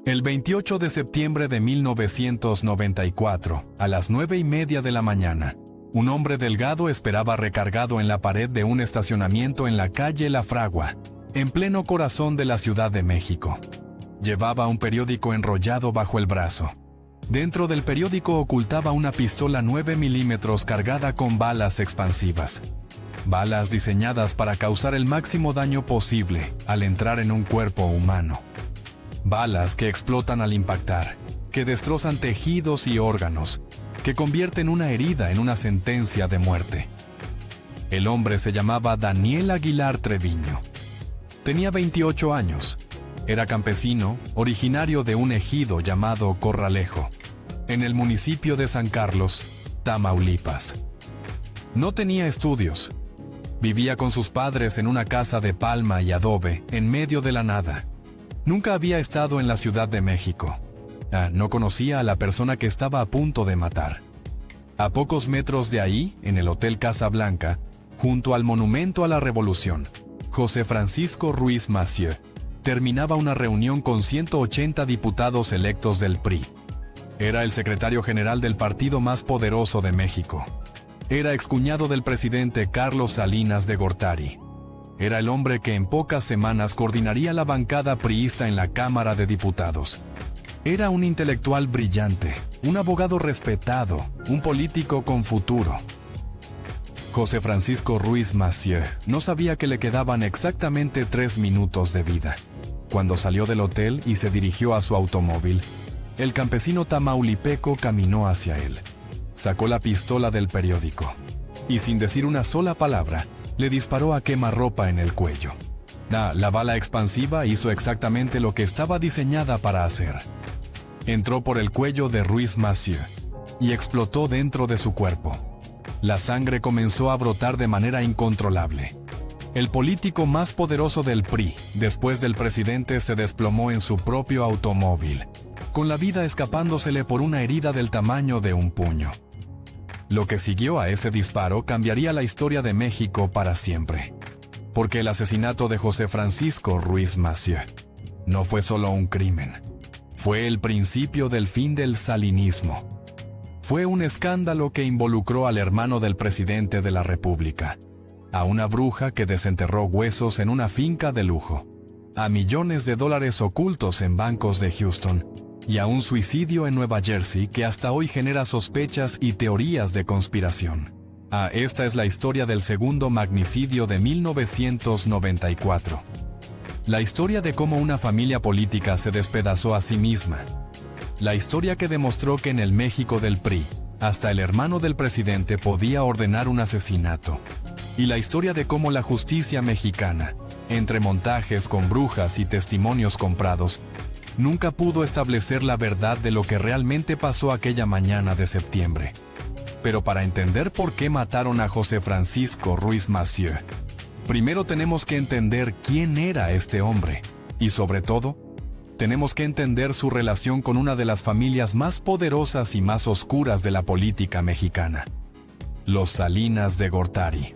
El 28 de septiembre de 1994, a las 9:30 de la mañana, un hombre delgado esperaba recargado en la pared de un estacionamiento en la calle La Fragua, en pleno corazón de la Ciudad de México. Llevaba un periódico enrollado bajo el brazo. Dentro del periódico ocultaba una pistola 9 milímetros cargada con balas expansivas. Balas diseñadas para causar el máximo daño posible al entrar en un cuerpo humano. Balas que explotan al impactar, que destrozan tejidos y órganos, que convierten una herida en una sentencia de muerte. El hombre se llamaba Daniel Aguilar Treviño. Tenía 28 años. Era campesino, originario de un ejido llamado Corralejo, en el municipio de San Carlos, Tamaulipas. No tenía estudios. Vivía con sus padres en una casa de palma y adobe, en medio de la nada. Nunca había estado en la Ciudad de México. No conocía a la persona que estaba a punto de matar. A pocos metros de ahí, en el Hotel Casa Blanca, junto al Monumento a la Revolución, José Francisco Ruiz Massieu terminaba una reunión con 180 diputados electos del PRI. Era el secretario general del partido más poderoso de México. Era excuñado del presidente Carlos Salinas de Gortari. Era el hombre que en pocas semanas coordinaría la bancada priista en la Cámara de Diputados. Era un intelectual brillante, un abogado respetado, un político con futuro. José Francisco Ruiz Massieu no sabía que le quedaban exactamente 3 minutos de vida. Cuando salió del hotel y se dirigió a su automóvil, el campesino tamaulipeco caminó hacia él. Sacó la pistola del periódico y, sin decir una sola palabra, le disparó a quemarropa en el cuello. La bala expansiva hizo exactamente lo que estaba diseñada para hacer. Entró por el cuello de Ruiz Massieu y explotó dentro de su cuerpo. La sangre comenzó a brotar de manera incontrolable. El político más poderoso del PRI, después del presidente, se desplomó en su propio automóvil, con la vida escapándosele por una herida del tamaño de un puño. Lo que siguió a ese disparo cambiaría la historia de México para siempre. Porque el asesinato de José Francisco Ruiz Massieu no fue solo un crimen. Fue el principio del fin del salinismo. Fue un escándalo que involucró al hermano del presidente de la República, a una bruja que desenterró huesos en una finca de lujo, a millones de dólares ocultos en bancos de Houston, y a un suicidio en Nueva Jersey que hasta hoy genera sospechas y teorías de conspiración. Esta es la historia del segundo magnicidio de 1994. La historia de cómo una familia política se despedazó a sí misma. La historia que demostró que en el México del PRI, hasta el hermano del presidente podía ordenar un asesinato. Y la historia de cómo la justicia mexicana, entre montajes con brujas y testimonios comprados, nunca pudo establecer la verdad de lo que realmente pasó aquella mañana de septiembre. Pero para entender por qué mataron a José Francisco Ruiz Massieu, primero tenemos que entender quién era este hombre, y sobre todo, tenemos que entender su relación con una de las familias más poderosas y más oscuras de la política mexicana, los Salinas de Gortari.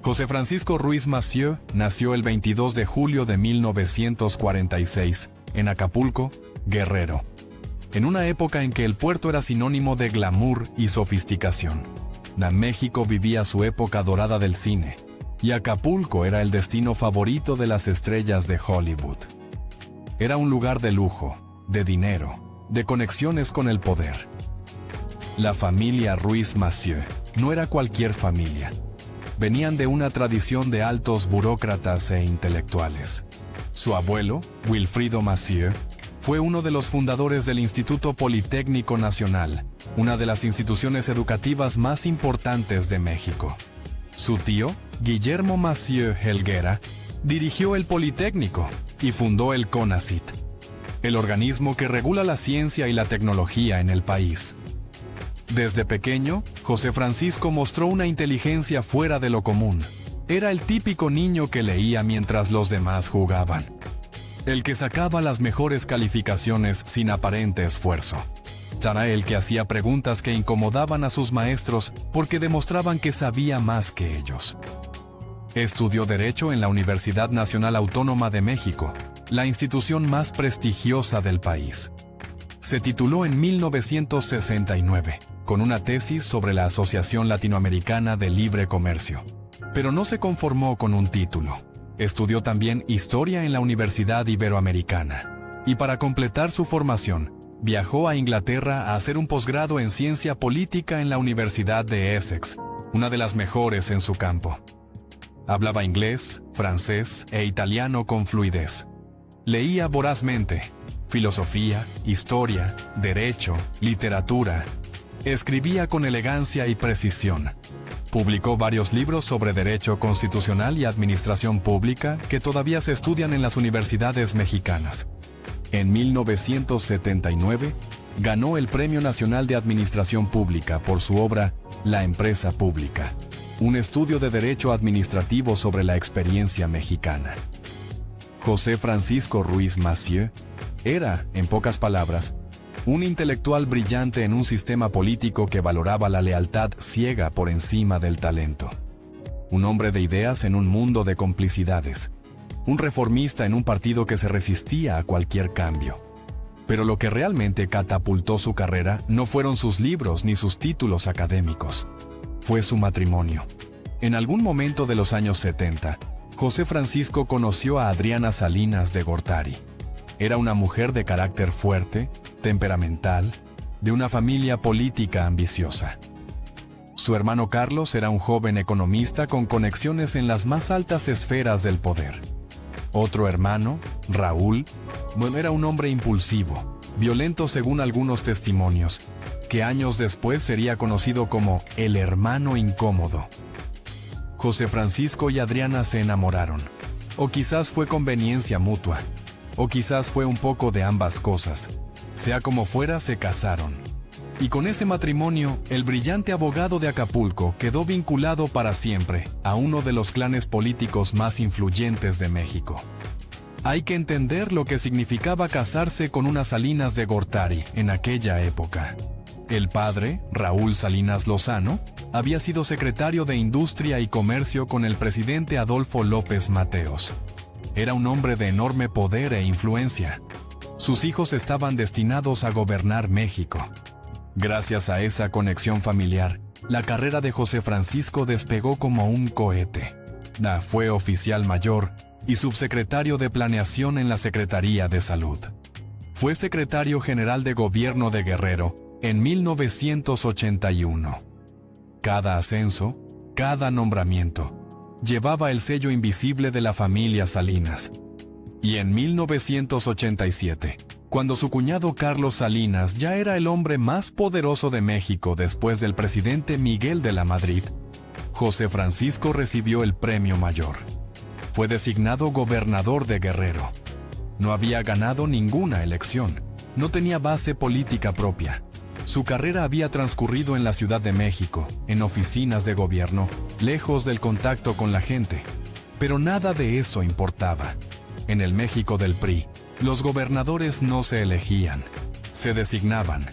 José Francisco Ruiz Massieu nació el 22 de julio de 1946, en Acapulco, Guerrero, en una época en que el puerto era sinónimo de glamour y sofisticación. México vivía su época dorada del cine, y Acapulco era el destino favorito de las estrellas de Hollywood. Era un lugar de lujo, de dinero, de conexiones con el poder. La familia Ruiz Massieu no era cualquier familia. Venían de una tradición de altos burócratas e intelectuales. Su abuelo, Wilfrido Massieu, fue uno de los fundadores del Instituto Politécnico Nacional, una de las instituciones educativas más importantes de México. Su tío, Guillermo Massieu Helguera, dirigió el Politécnico y fundó el CONACYT, el organismo que regula la ciencia y la tecnología en el país. Desde pequeño, José Francisco mostró una inteligencia fuera de lo común. Era el típico niño que leía mientras los demás jugaban. El que sacaba las mejores calificaciones sin aparente esfuerzo. Era el que hacía preguntas que incomodaban a sus maestros porque demostraban que sabía más que ellos. Estudió Derecho en la Universidad Nacional Autónoma de México la institución más prestigiosa del país. Se tituló en 1969, con una tesis sobre la Asociación Latinoamericana de Libre Comercio. Pero no se conformó con un título. Estudió también Historia en la Universidad Iberoamericana. Y para completar su formación, viajó a Inglaterra a hacer un posgrado en Ciencia Política en la Universidad de Essex, una de las mejores en su campo. Hablaba inglés, francés e italiano con fluidez. Leía vorazmente filosofía, historia, derecho, literatura. Escribía con elegancia y precisión. Publicó varios libros sobre derecho constitucional y administración pública que todavía se estudian en las universidades mexicanas. En 1979, ganó el Premio Nacional de Administración Pública por su obra La Empresa Pública, un estudio de derecho administrativo sobre la experiencia mexicana. José Francisco Ruiz Massieu era, en pocas palabras, un intelectual brillante en un sistema político que valoraba la lealtad ciega por encima del talento. Un hombre de ideas en un mundo de complicidades. Un reformista en un partido que se resistía a cualquier cambio. Pero lo que realmente catapultó su carrera no fueron sus libros ni sus títulos académicos. Fue su matrimonio. En algún momento de los años 70, José Francisco conoció a Adriana Salinas de Gortari. Era una mujer de carácter fuerte, temperamental, de una familia política ambiciosa. Su hermano Carlos era un joven economista con conexiones en las más altas esferas del poder. Otro hermano, Raúl, era un hombre impulsivo, violento según algunos testimonios, que años después sería conocido como el hermano incómodo. José Francisco y Adriana se enamoraron, o quizás fue conveniencia mutua, o quizás fue un poco de ambas cosas. Sea como fuera, se casaron. Y con ese matrimonio, el brillante abogado de Acapulco quedó vinculado para siempre a uno de los clanes políticos más influyentes de México. Hay que entender lo que significaba casarse con una Salinas de Gortari en aquella época. El padre, Raúl Salinas Lozano, había sido secretario de Industria y Comercio con el presidente Adolfo López Mateos. Era un hombre de enorme poder e influencia. Sus hijos estaban destinados a gobernar México. Gracias a esa conexión familiar, la carrera de José Francisco despegó como un cohete. Fue oficial mayor y subsecretario de Planeación en la Secretaría de Salud. Fue secretario general de Gobierno de Guerrero en 1981. Cada ascenso, cada nombramiento, llevaba el sello invisible de la familia Salinas. Y en 1987, cuando su cuñado Carlos Salinas ya era el hombre más poderoso de México después del presidente Miguel de la Madrid, José Francisco recibió el premio mayor. Fue designado gobernador de Guerrero. No había ganado ninguna elección, no tenía base política propia. Su carrera había transcurrido en la Ciudad de México, en oficinas de gobierno, lejos del contacto con la gente. Pero nada de eso importaba. En el México del PRI, los gobernadores no se elegían, se designaban.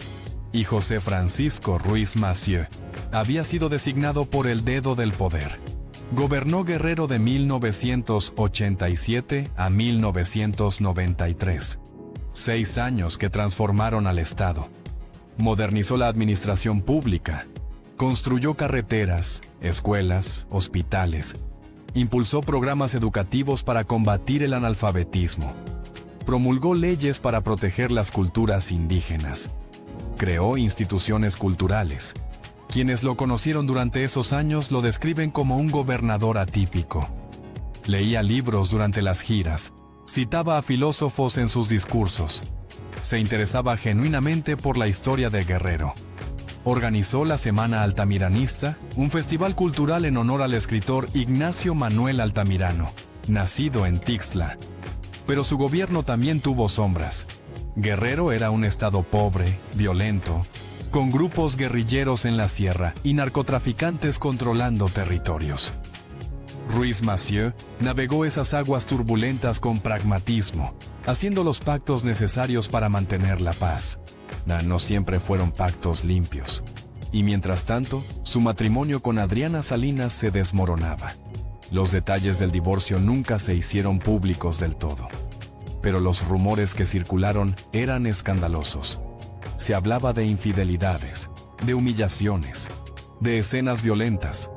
Y José Francisco Ruiz Massieu había sido designado por el dedo del poder. Gobernó Guerrero de 1987 a 1993. 6 años que transformaron al Estado. Modernizó la administración pública, construyó carreteras, escuelas, hospitales, impulsó programas educativos para combatir el analfabetismo, promulgó leyes para proteger las culturas indígenas, creó instituciones culturales. Quienes lo conocieron durante esos años lo describen como un gobernador atípico. Leía libros durante las giras, citaba a filósofos en sus discursos. Se interesaba genuinamente por la historia de Guerrero. Organizó la Semana Altamiranista, un festival cultural en honor al escritor Ignacio Manuel Altamirano, nacido en Tixtla. Pero su gobierno también tuvo sombras. Guerrero era un estado pobre, violento, con grupos guerrilleros en la sierra y narcotraficantes controlando territorios. Ruiz Massieu navegó esas aguas turbulentas con pragmatismo, haciendo los pactos necesarios para mantener la paz. No siempre fueron pactos limpios. Y mientras tanto, su matrimonio con Adriana Salinas se desmoronaba. Los detalles del divorcio nunca se hicieron públicos del todo. pero los rumores que circularon eran escandalosos. Se hablaba de infidelidades, de humillaciones, de escenas violentas.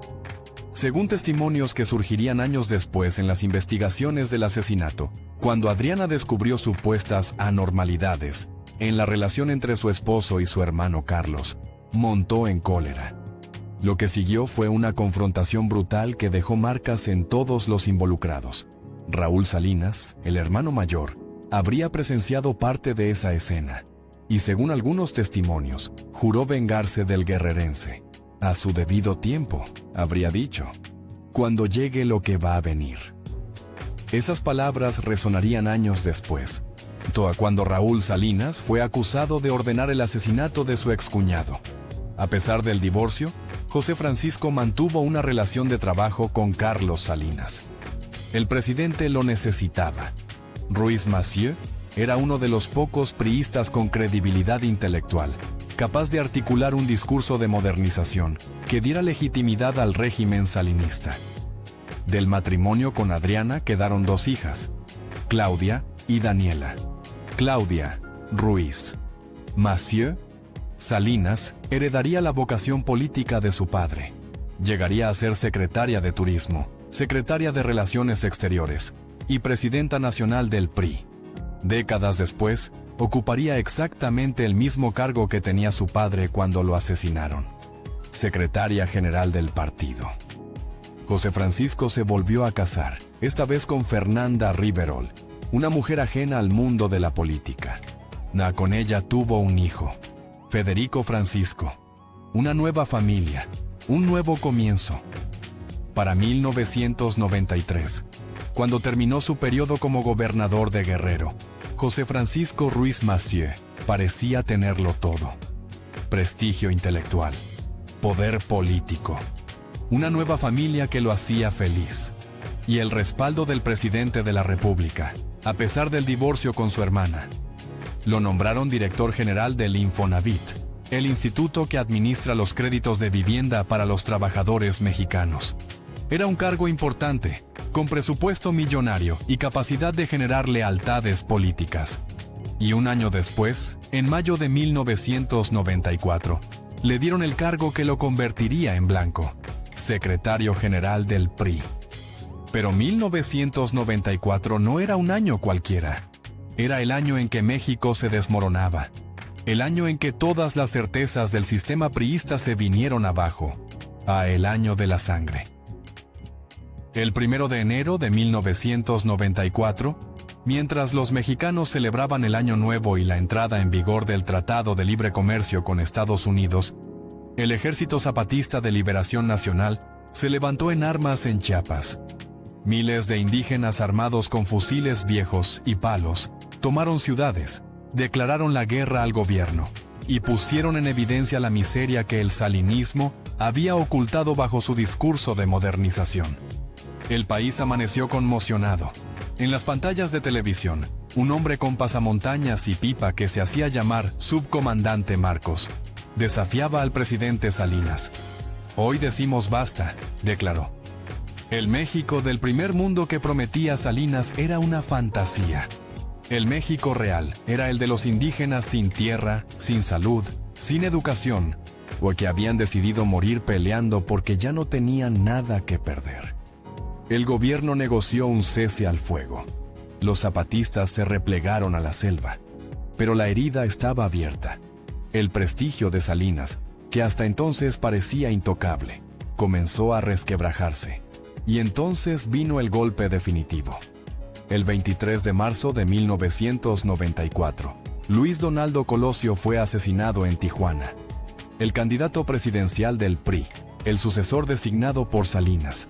Según testimonios que surgirían años después en las investigaciones del asesinato, cuando Adriana descubrió supuestas anormalidades en la relación entre su esposo y su hermano Carlos, montó en cólera. Lo que siguió fue una confrontación brutal que dejó marcas en todos los involucrados. Raúl Salinas, el hermano mayor, habría presenciado parte de esa escena, y según algunos testimonios, juró vengarse del guerrerense. A su debido tiempo, habría dicho, cuando llegue lo que va a venir. Esas palabras resonarían años después, cuando Raúl Salinas fue acusado de ordenar el asesinato de su excuñado. A pesar del divorcio, José Francisco mantuvo una relación de trabajo con Carlos Salinas. El presidente lo necesitaba. Ruiz Massieu era uno de los pocos priistas con credibilidad intelectual, capaz de articular un discurso de modernización que diera legitimidad al régimen salinista. Del matrimonio con Adriana quedaron 2 hijas, Claudia y Daniela. Claudia, Ruiz. Massieu, Salinas, heredaría la vocación política de su padre. Llegaría a ser secretaria de Turismo, secretaria de Relaciones Exteriores y presidenta nacional del PRI. Décadas después, ocuparía exactamente el mismo cargo que tenía su padre cuando lo asesinaron: secretaria general del partido. José Francisco se volvió a casar, esta vez con Fernanda Riverol, una mujer ajena al mundo de la política. Con ella tuvo un hijo, Federico Francisco. Una nueva familia, un nuevo comienzo. Para 1993, cuando terminó su periodo como gobernador de Guerrero, José Francisco Ruiz Massieu parecía tenerlo todo: prestigio intelectual, poder político, una nueva familia que lo hacía feliz, y el respaldo del presidente de la República, a pesar del divorcio con su hermana. Lo nombraron director general del Infonavit, el instituto que administra los créditos de vivienda para los trabajadores mexicanos. Era un cargo importante, con presupuesto millonario y capacidad de generar lealtades políticas. Y un año después, en mayo de 1994, le dieron el cargo que lo convertiría en blanco: secretario general del PRI. Pero 1994 no era un año cualquiera. Era el año en que México se desmoronaba. El año en que todas las certezas del sistema priista se vinieron abajo. El año de la sangre. El 1 de enero de 1994, mientras los mexicanos celebraban el Año Nuevo y la entrada en vigor del Tratado de Libre Comercio con Estados Unidos, el Ejército Zapatista de Liberación Nacional se levantó en armas en Chiapas. Miles de indígenas armados con fusiles viejos y palos tomaron ciudades, declararon la guerra al gobierno y pusieron en evidencia la miseria que el salinismo había ocultado bajo su discurso de modernización. El país amaneció conmocionado. En las pantallas de televisión, un hombre con pasamontañas y pipa que se hacía llamar Subcomandante Marcos desafiaba al presidente Salinas. «Hoy decimos basta», declaró. El México del primer mundo que prometía Salinas era una fantasía. El México real era el de los indígenas sin tierra, sin salud, sin educación, o que habían decidido morir peleando porque ya no tenían nada que perder. El gobierno negoció un cese al fuego. Los zapatistas se replegaron a la selva, pero la herida estaba abierta. El prestigio de Salinas, que hasta entonces parecía intocable, comenzó a resquebrajarse. Y entonces vino el golpe definitivo. El 23 de marzo de 1994, Luis Donaldo Colosio fue asesinado en Tijuana. El candidato presidencial del PRI, el sucesor designado por Salinas,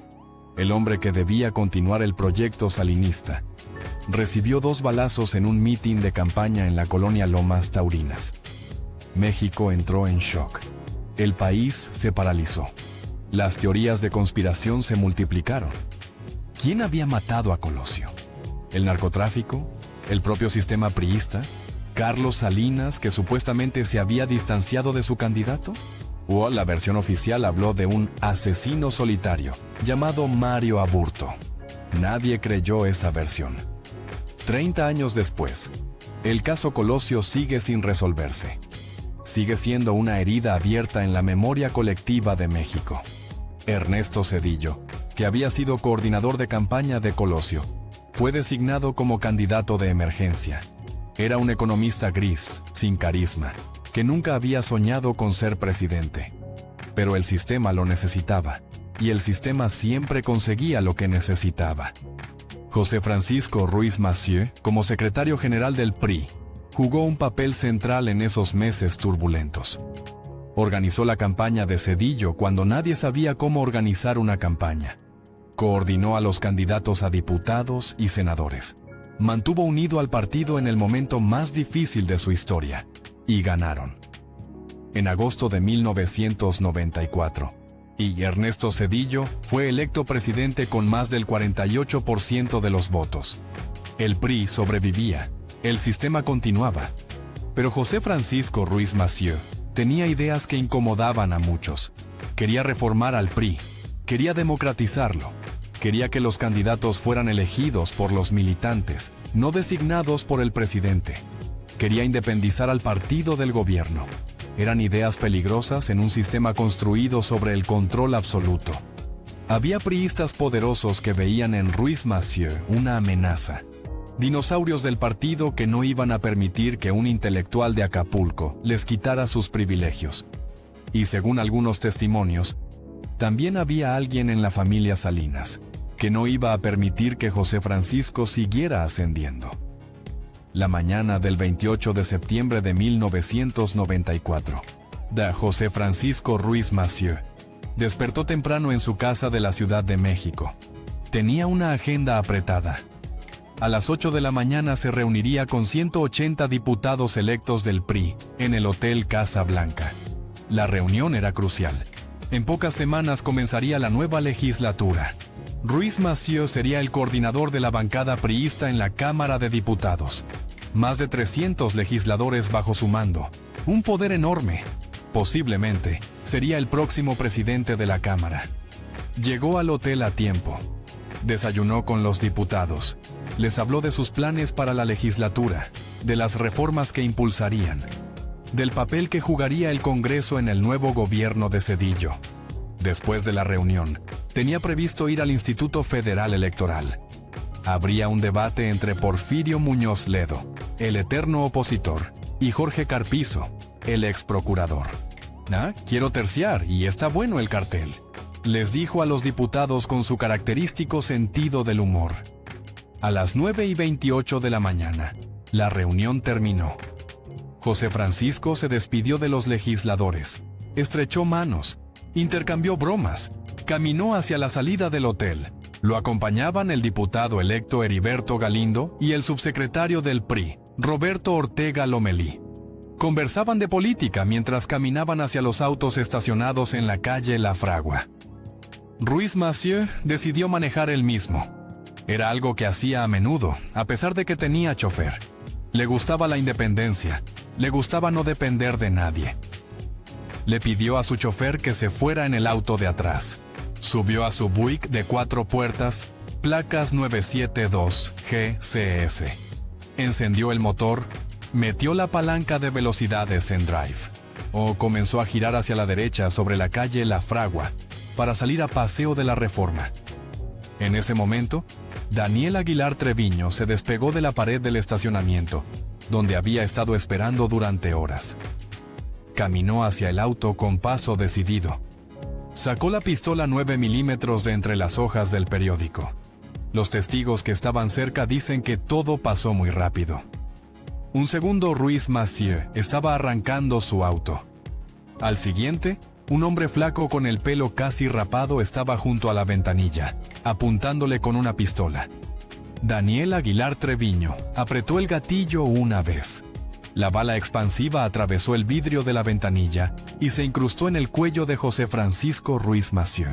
el hombre que debía continuar el proyecto salinista, recibió 2 balazos en un mitin de campaña en la colonia Lomas Taurinas. México entró en shock. El país se paralizó. Las teorías de conspiración se multiplicaron. ¿Quién había matado a Colosio? ¿El narcotráfico? ¿El propio sistema priista? ¿Carlos Salinas, que supuestamente se había distanciado de su candidato? ¿O la versión oficial habló de un asesino solitario llamado Mario Aburto? Nadie creyó esa versión. 30 años después, el caso Colosio sigue sin resolverse. Sigue siendo una herida abierta en la memoria colectiva de México. Ernesto Zedillo, que había sido coordinador de campaña de Colosio, fue designado como candidato de emergencia. Era un economista gris, sin carisma, que nunca había soñado con ser presidente. Pero el sistema lo necesitaba, y el sistema siempre conseguía lo que necesitaba. José Francisco Ruiz Massieu, como secretario general del PRI, jugó un papel central en esos meses turbulentos. Organizó la campaña de Zedillo cuando nadie sabía cómo organizar una campaña. Coordinó a los candidatos a diputados y senadores. Mantuvo unido al partido en el momento más difícil de su historia, y ganaron. En agosto de 1994, y Ernesto Zedillo fue electo presidente con más del 48% de los votos. El PRI sobrevivía, el sistema continuaba. Pero José Francisco Ruiz Massieu tenía ideas que incomodaban a muchos. Quería reformar al PRI, quería democratizarlo, quería que los candidatos fueran elegidos por los militantes, no designados por el presidente. Quería independizar al partido del gobierno. Eran ideas peligrosas en un sistema construido sobre el control absoluto. Había priistas poderosos que veían en Ruiz Massieu una amenaza. Dinosaurios del partido que no iban a permitir que un intelectual de Acapulco les quitara sus privilegios. Y según algunos testimonios, también había alguien en la familia Salinas que no iba a permitir que José Francisco siguiera ascendiendo. La mañana del 28 de septiembre de 1994, José Francisco Ruiz Massieu despertó temprano en su casa de la Ciudad de México. Tenía una agenda apretada. A las 8 de la mañana se reuniría con 180 diputados electos del PRI en el Hotel Casa Blanca. La reunión era crucial. En pocas semanas comenzaría la nueva legislatura. Ruiz Massieu sería el coordinador de la bancada priista en la Cámara de Diputados. Más de 300 legisladores bajo su mando. Un poder enorme. Posiblemente, sería el próximo presidente de la Cámara. Llegó al hotel a tiempo. Desayunó con los diputados. Les habló de sus planes para la legislatura, de las reformas que impulsarían, del papel que jugaría el Congreso en el nuevo gobierno de Zedillo. Después de la reunión, tenía previsto ir al Instituto Federal Electoral. Habría un debate entre Porfirio Muñoz Ledo, el eterno opositor, y Jorge Carpizo, el ex procurador. Quiero terciar y está bueno el cartel, les dijo a los diputados con su característico sentido del humor. A las 9:28 de la mañana, la reunión terminó. José Francisco se despidió de los legisladores, estrechó manos, intercambió bromas, caminó hacia la salida del hotel. Lo acompañaban el diputado electo Heriberto Galindo y el subsecretario del PRI, Roberto Ortega Lomelí. Conversaban de política mientras caminaban hacia los autos estacionados en la calle La Fragua. Ruiz Massieu decidió manejar él mismo. Era algo que hacía a menudo, a pesar de que tenía chofer. Le gustaba la independencia, le gustaba no depender de nadie. Le pidió a su chofer que se fuera en el auto de atrás. Subió a su Buick de 4 puertas, placas 972 GCS. Encendió el motor, metió la palanca de velocidades en drive. Comenzó a girar hacia la derecha sobre la calle La Fragua para salir a Paseo de la Reforma. En ese momento, Daniel Aguilar Treviño se despegó de la pared del estacionamiento, donde había estado esperando durante horas. Caminó hacia el auto con paso decidido. Sacó la pistola 9 milímetros de entre las hojas del periódico. Los testigos que estaban cerca dicen que todo pasó muy rápido. Un segundo, Ruiz Massieu estaba arrancando su auto. Al siguiente, un hombre flaco con el pelo casi rapado estaba junto a la ventanilla, apuntándole con una pistola. Daniel Aguilar Treviño apretó el gatillo una vez. La bala expansiva atravesó el vidrio de la ventanilla y se incrustó en el cuello de José Francisco Ruiz Massieu.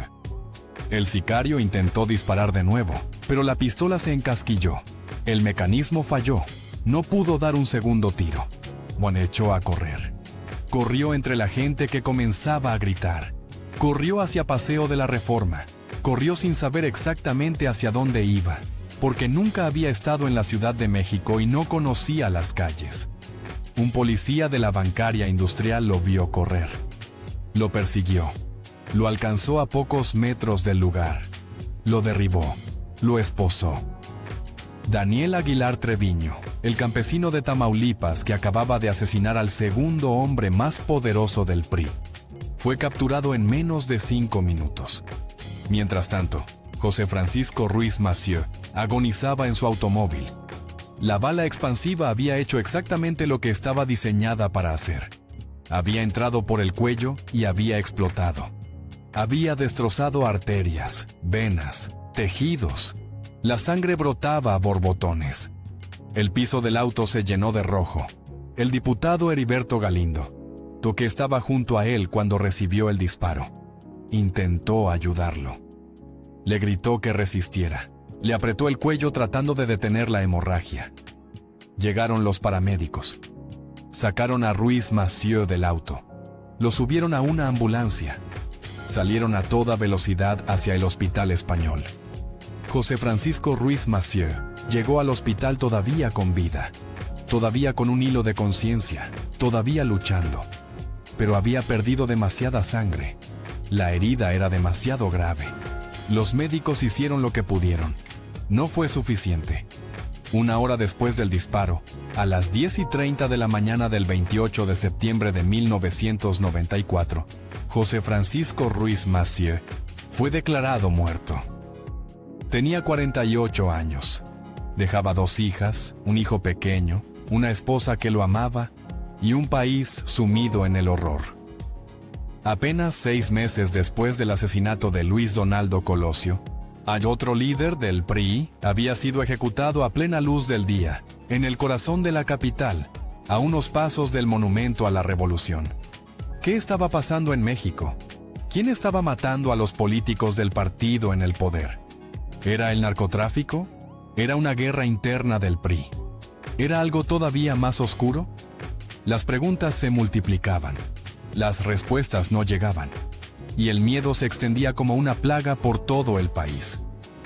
El sicario intentó disparar de nuevo, pero la pistola se encasquilló. El mecanismo falló. No pudo dar un segundo tiro. Echó a correr. Corrió entre la gente que comenzaba a gritar. Corrió hacia Paseo de la Reforma. Corrió sin saber exactamente hacia dónde iba. porque nunca había estado en la Ciudad de México y no conocía las calles. Un policía de la bancaria industrial lo vio correr. Lo persiguió. Lo alcanzó a pocos metros del lugar. Lo derribó. Lo esposó. Daniel Aguilar Treviño, el campesino de Tamaulipas que acababa de asesinar al segundo hombre más poderoso del PRI, fue capturado en menos de 5 minutos. Mientras tanto, José Francisco Ruiz Massieu agonizaba en su automóvil. La bala expansiva había hecho exactamente lo que estaba diseñada para hacer. Había entrado por el cuello y había explotado. Había destrozado arterias, venas, tejidos. La sangre brotaba a borbotones. El piso del auto se llenó de rojo. El diputado Heriberto Galindo, que estaba junto a él cuando recibió el disparo, intentó ayudarlo. Le gritó que resistiera. Le apretó el cuello tratando de detener la hemorragia. Llegaron los paramédicos. Sacaron a Ruiz Massieu del auto. Lo subieron a una ambulancia. Salieron a toda velocidad hacia el Hospital Español. José Francisco Ruiz Massieu llegó al hospital todavía con vida, todavía con un hilo de conciencia, todavía luchando. Pero había perdido demasiada sangre. La herida era demasiado grave. Los médicos hicieron lo que pudieron. No fue suficiente. Una hora después del disparo, a las 10:30 de la mañana del 28 de septiembre de 1994, José Francisco Ruiz Massieu fue declarado muerto. Tenía 48 años. Dejaba 2 hijas, un hijo pequeño, una esposa que lo amaba y un país sumido en el horror. Apenas 6 meses después del asesinato de Luis Donaldo Colosio, otro líder del PRI había sido ejecutado a plena luz del día, en el corazón de la capital, a unos pasos del Monumento a la Revolución. ¿Qué estaba pasando en México? ¿Quién estaba matando a los políticos del partido en el poder? ¿Era el narcotráfico? ¿Era una guerra interna del PRI? ¿Era algo todavía más oscuro? Las preguntas se multiplicaban. Las respuestas no llegaban. Y el miedo se extendía como una plaga por todo el país.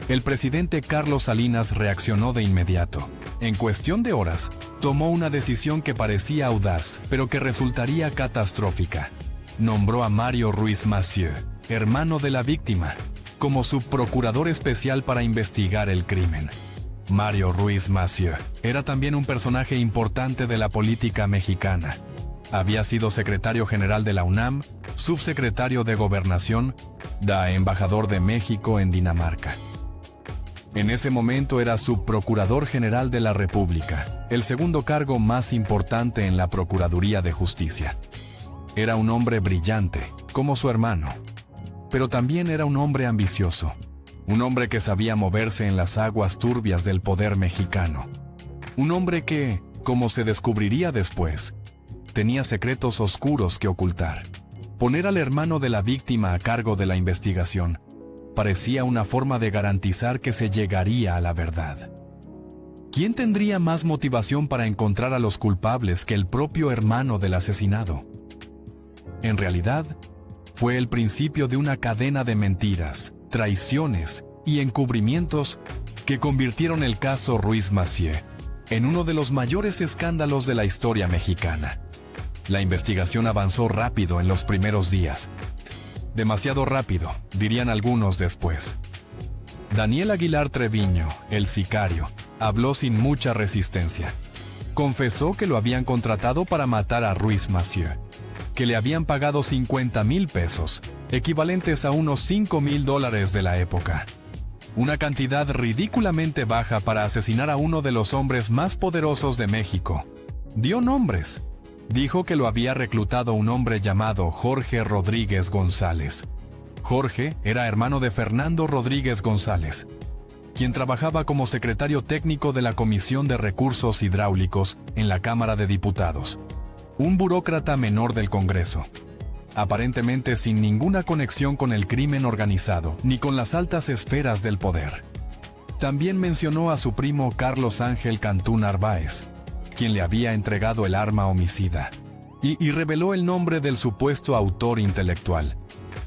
El presidente Carlos Salinas reaccionó de inmediato. En cuestión de horas, tomó una decisión que parecía audaz, pero que resultaría catastrófica. Nombró a Mario Ruiz Massieu, hermano de la víctima, como subprocurador especial para investigar el crimen. Mario Ruiz Massieu era también un personaje importante de la política mexicana. Había sido secretario general de la UNAM, subsecretario de Gobernación, embajador de México en Dinamarca. En ese momento era subprocurador general de la República, el segundo cargo más importante en la Procuraduría de Justicia. Era un hombre brillante, como su hermano, pero también era un hombre ambicioso, un hombre que sabía moverse en las aguas turbias del poder mexicano, un hombre que, como se descubriría después, tenía secretos oscuros que ocultar. Poner al hermano de la víctima a cargo de la investigación parecía una forma de garantizar que se llegaría a la verdad. ¿Quién tendría más motivación para encontrar a los culpables que el propio hermano del asesinado? En realidad, fue el principio de una cadena de mentiras, traiciones y encubrimientos que convirtieron el caso Ruiz Massieu en uno de los mayores escándalos de la historia mexicana. La investigación avanzó rápido en los primeros días. Demasiado rápido, dirían algunos después. Daniel Aguilar Treviño, el sicario, habló sin mucha resistencia. Confesó que lo habían contratado para matar a Ruiz Massieu, que le habían pagado 50,000 pesos, equivalentes a unos $5,000 de la época. Una cantidad ridículamente baja para asesinar a uno de los hombres más poderosos de México. Dio nombres. Dijo que lo había reclutado un hombre llamado Jorge Rodríguez González. Jorge era hermano de Fernando Rodríguez González, quien trabajaba como secretario técnico de la Comisión de Recursos Hidráulicos en la Cámara de Diputados, un burócrata menor del Congreso, aparentemente sin ninguna conexión con el crimen organizado ni con las altas esferas del poder. También mencionó a su primo Carlos Ángel Cantú Narváez, quien le había entregado el arma homicida, y reveló el nombre del supuesto autor intelectual,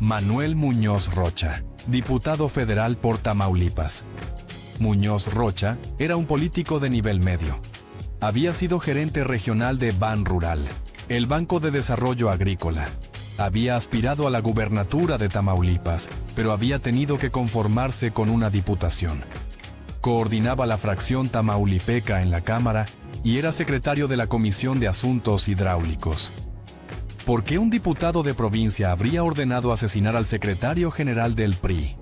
Manuel Muñoz Rocha, diputado federal por Tamaulipas. Muñoz Rocha era un político de nivel medio. Había sido gerente regional de Ban Rural, el Banco de Desarrollo Agrícola. Había aspirado a la gubernatura de Tamaulipas, pero había tenido que conformarse con una diputación. Coordinaba la fracción tamaulipeca en la Cámara y era secretario de la Comisión de Asuntos Hidráulicos. ¿Por qué un diputado de provincia habría ordenado asesinar al secretario general del PRI?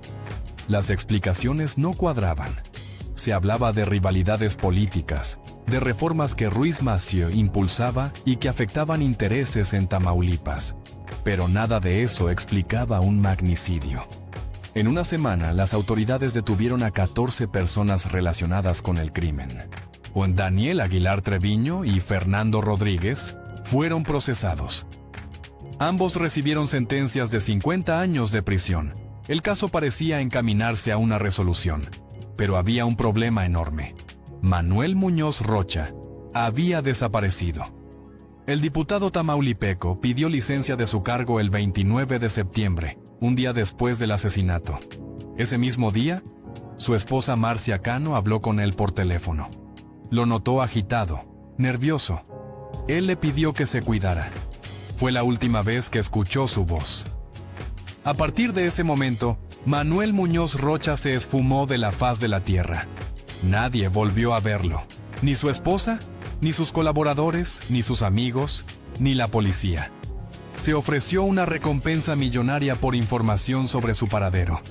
Las explicaciones no cuadraban. Se hablaba de rivalidades políticas, de reformas que Ruiz Massieu impulsaba y que afectaban intereses en Tamaulipas. Pero nada de eso explicaba un magnicidio. En una semana, las autoridades detuvieron a 14 personas relacionadas con el crimen. Juan Daniel Aguilar Treviño y Fernando Rodríguez fueron procesados. Ambos recibieron sentencias de 50 años de prisión. El caso parecía encaminarse a una resolución, pero había un problema enorme. Manuel Muñoz Rocha había desaparecido. El diputado tamaulipeco pidió licencia de su cargo el 29 de septiembre, un día después del asesinato. Ese mismo día, su esposa Marcia Cano habló con él por teléfono. Lo notó agitado, nervioso. Él le pidió que se cuidara. Fue la última vez que escuchó su voz. A partir de ese momento, Manuel Muñoz Rocha se esfumó de la faz de la tierra. Nadie volvió a verlo. Ni su esposa, ni sus colaboradores, ni sus amigos, ni la policía. Se ofreció una recompensa millonaria por información sobre su paradero.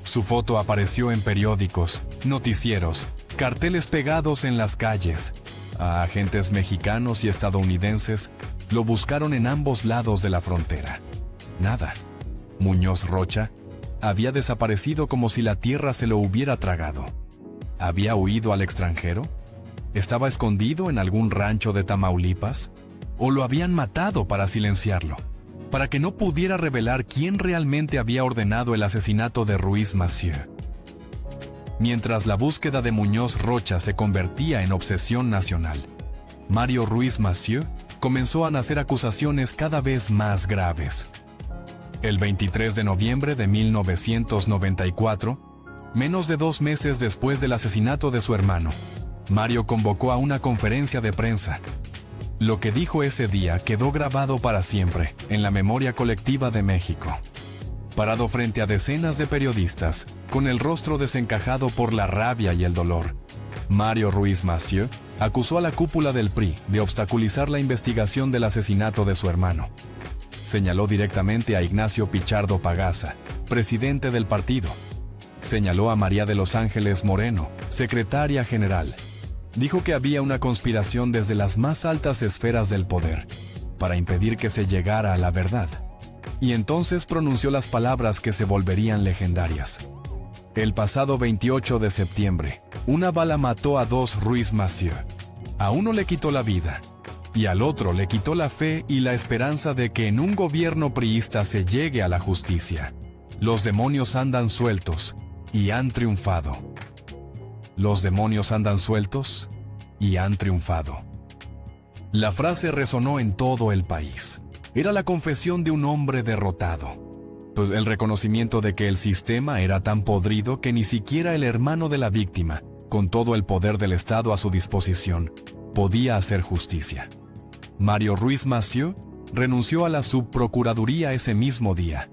Su foto apareció en periódicos, noticieros, carteles pegados en las calles. A agentes mexicanos y estadounidenses lo buscaron en ambos lados de la frontera. Nada. Muñoz Rocha había desaparecido como si la tierra se lo hubiera tragado. ¿Había huido al extranjero? ¿Estaba escondido en algún rancho de Tamaulipas? ¿O lo habían matado para silenciarlo? Para que no pudiera revelar quién realmente había ordenado el asesinato de Ruiz Massieu. Mientras la búsqueda de Muñoz Rocha se convertía en obsesión nacional, Mario Ruiz Massieu comenzó a nacer acusaciones cada vez más graves. El 23 de noviembre de 1994, menos de 2 meses después del asesinato de su hermano, Mario convocó a una conferencia de prensa. Lo que dijo ese día quedó grabado para siempre en la memoria colectiva de México. Parado frente a decenas de periodistas, con el rostro desencajado por la rabia y el dolor, Mario Ruiz Massieu acusó a la cúpula del PRI de obstaculizar la investigación del asesinato de su hermano. Señaló directamente a Ignacio Pichardo Pagaza, presidente del partido. Señaló a María de los Ángeles Moreno, secretaria general. Dijo que había una conspiración desde las más altas esferas del poder para impedir que se llegara a la verdad. Y entonces pronunció las palabras que se volverían legendarias. El pasado 28 de septiembre, una bala mató a 2 Ruiz Massieu. A uno le quitó la vida, y al otro le quitó la fe y la esperanza de que en un gobierno priista se llegue a la justicia. Los demonios andan sueltos y han triunfado. Los demonios andan sueltos y han triunfado. La frase resonó en todo el país. Era la confesión de un hombre derrotado. Pues el reconocimiento de que el sistema era tan podrido que ni siquiera el hermano de la víctima, con todo el poder del Estado a su disposición, podía hacer justicia. Mario Ruiz Massieu renunció a la subprocuraduría ese mismo día.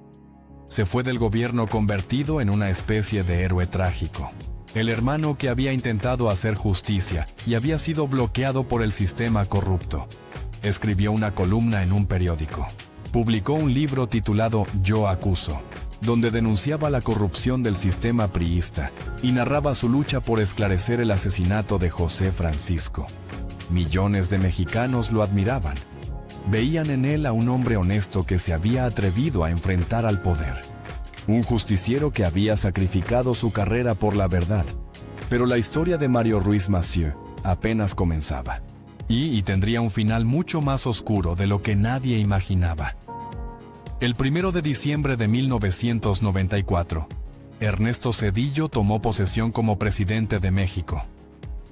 Se fue del gobierno convertido en una especie de héroe trágico. El hermano que había intentado hacer justicia y había sido bloqueado por el sistema corrupto. Escribió una columna en un periódico. Publicó un libro titulado Yo acuso, donde denunciaba la corrupción del sistema priista y narraba su lucha por esclarecer el asesinato de José Francisco. Millones de mexicanos lo admiraban. Veían en él a un hombre honesto que se había atrevido a enfrentar al poder. Un justiciero que había sacrificado su carrera por la verdad. Pero la historia de Mario Ruiz Massieu apenas comenzaba. Y tendría un final mucho más oscuro de lo que nadie imaginaba. El 1 de diciembre de 1994, Ernesto Zedillo tomó posesión como presidente de México.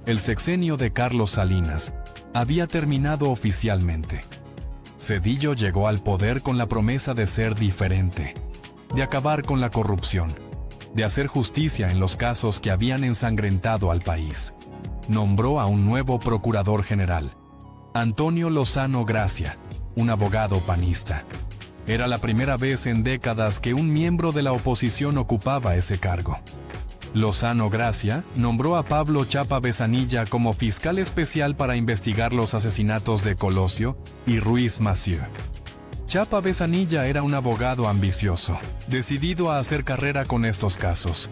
El sexenio de Carlos Salinas había terminado oficialmente. Zedillo llegó al poder con la promesa de ser diferente, de acabar con la corrupción, de hacer justicia en los casos que habían ensangrentado al país. Nombró a un nuevo procurador general, Antonio Lozano Gracia, un abogado panista. Era la primera vez en décadas que un miembro de la oposición ocupaba ese cargo. Lozano Gracia nombró a Pablo Chapa Besanilla como fiscal especial para investigar los asesinatos de Colosio y Ruiz Massieu. Chapa Besanilla era un abogado ambicioso, decidido a hacer carrera con estos casos.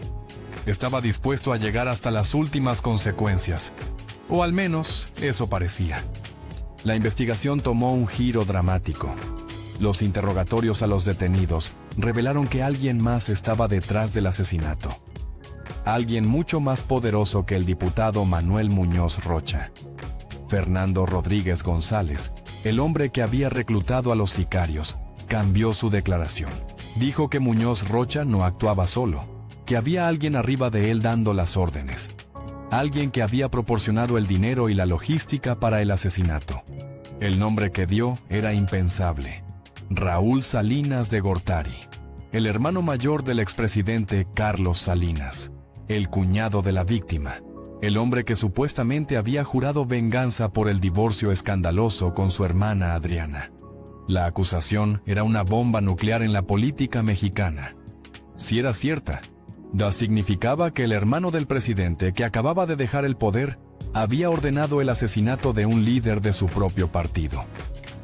Estaba dispuesto a llegar hasta las últimas consecuencias, o al menos eso parecía. La investigación tomó un giro dramático. Los interrogatorios a los detenidos revelaron que alguien más estaba detrás del asesinato. Alguien mucho más poderoso que el diputado Manuel Muñoz Rocha. Fernando Rodríguez González, el hombre que había reclutado a los sicarios, cambió su declaración. Dijo que Muñoz Rocha no actuaba solo, que había alguien arriba de él dando las órdenes. Alguien que había proporcionado el dinero y la logística para el asesinato. El nombre que dio era impensable. Raúl Salinas de Gortari, el hermano mayor del expresidente Carlos Salinas, el cuñado de la víctima, el hombre que supuestamente había jurado venganza por el divorcio escandaloso con su hermana Adriana. La acusación era una bomba nuclear en la política mexicana. Si era cierta, significaba que el hermano del presidente, que acababa de dejar el poder, había ordenado el asesinato de un líder de su propio partido.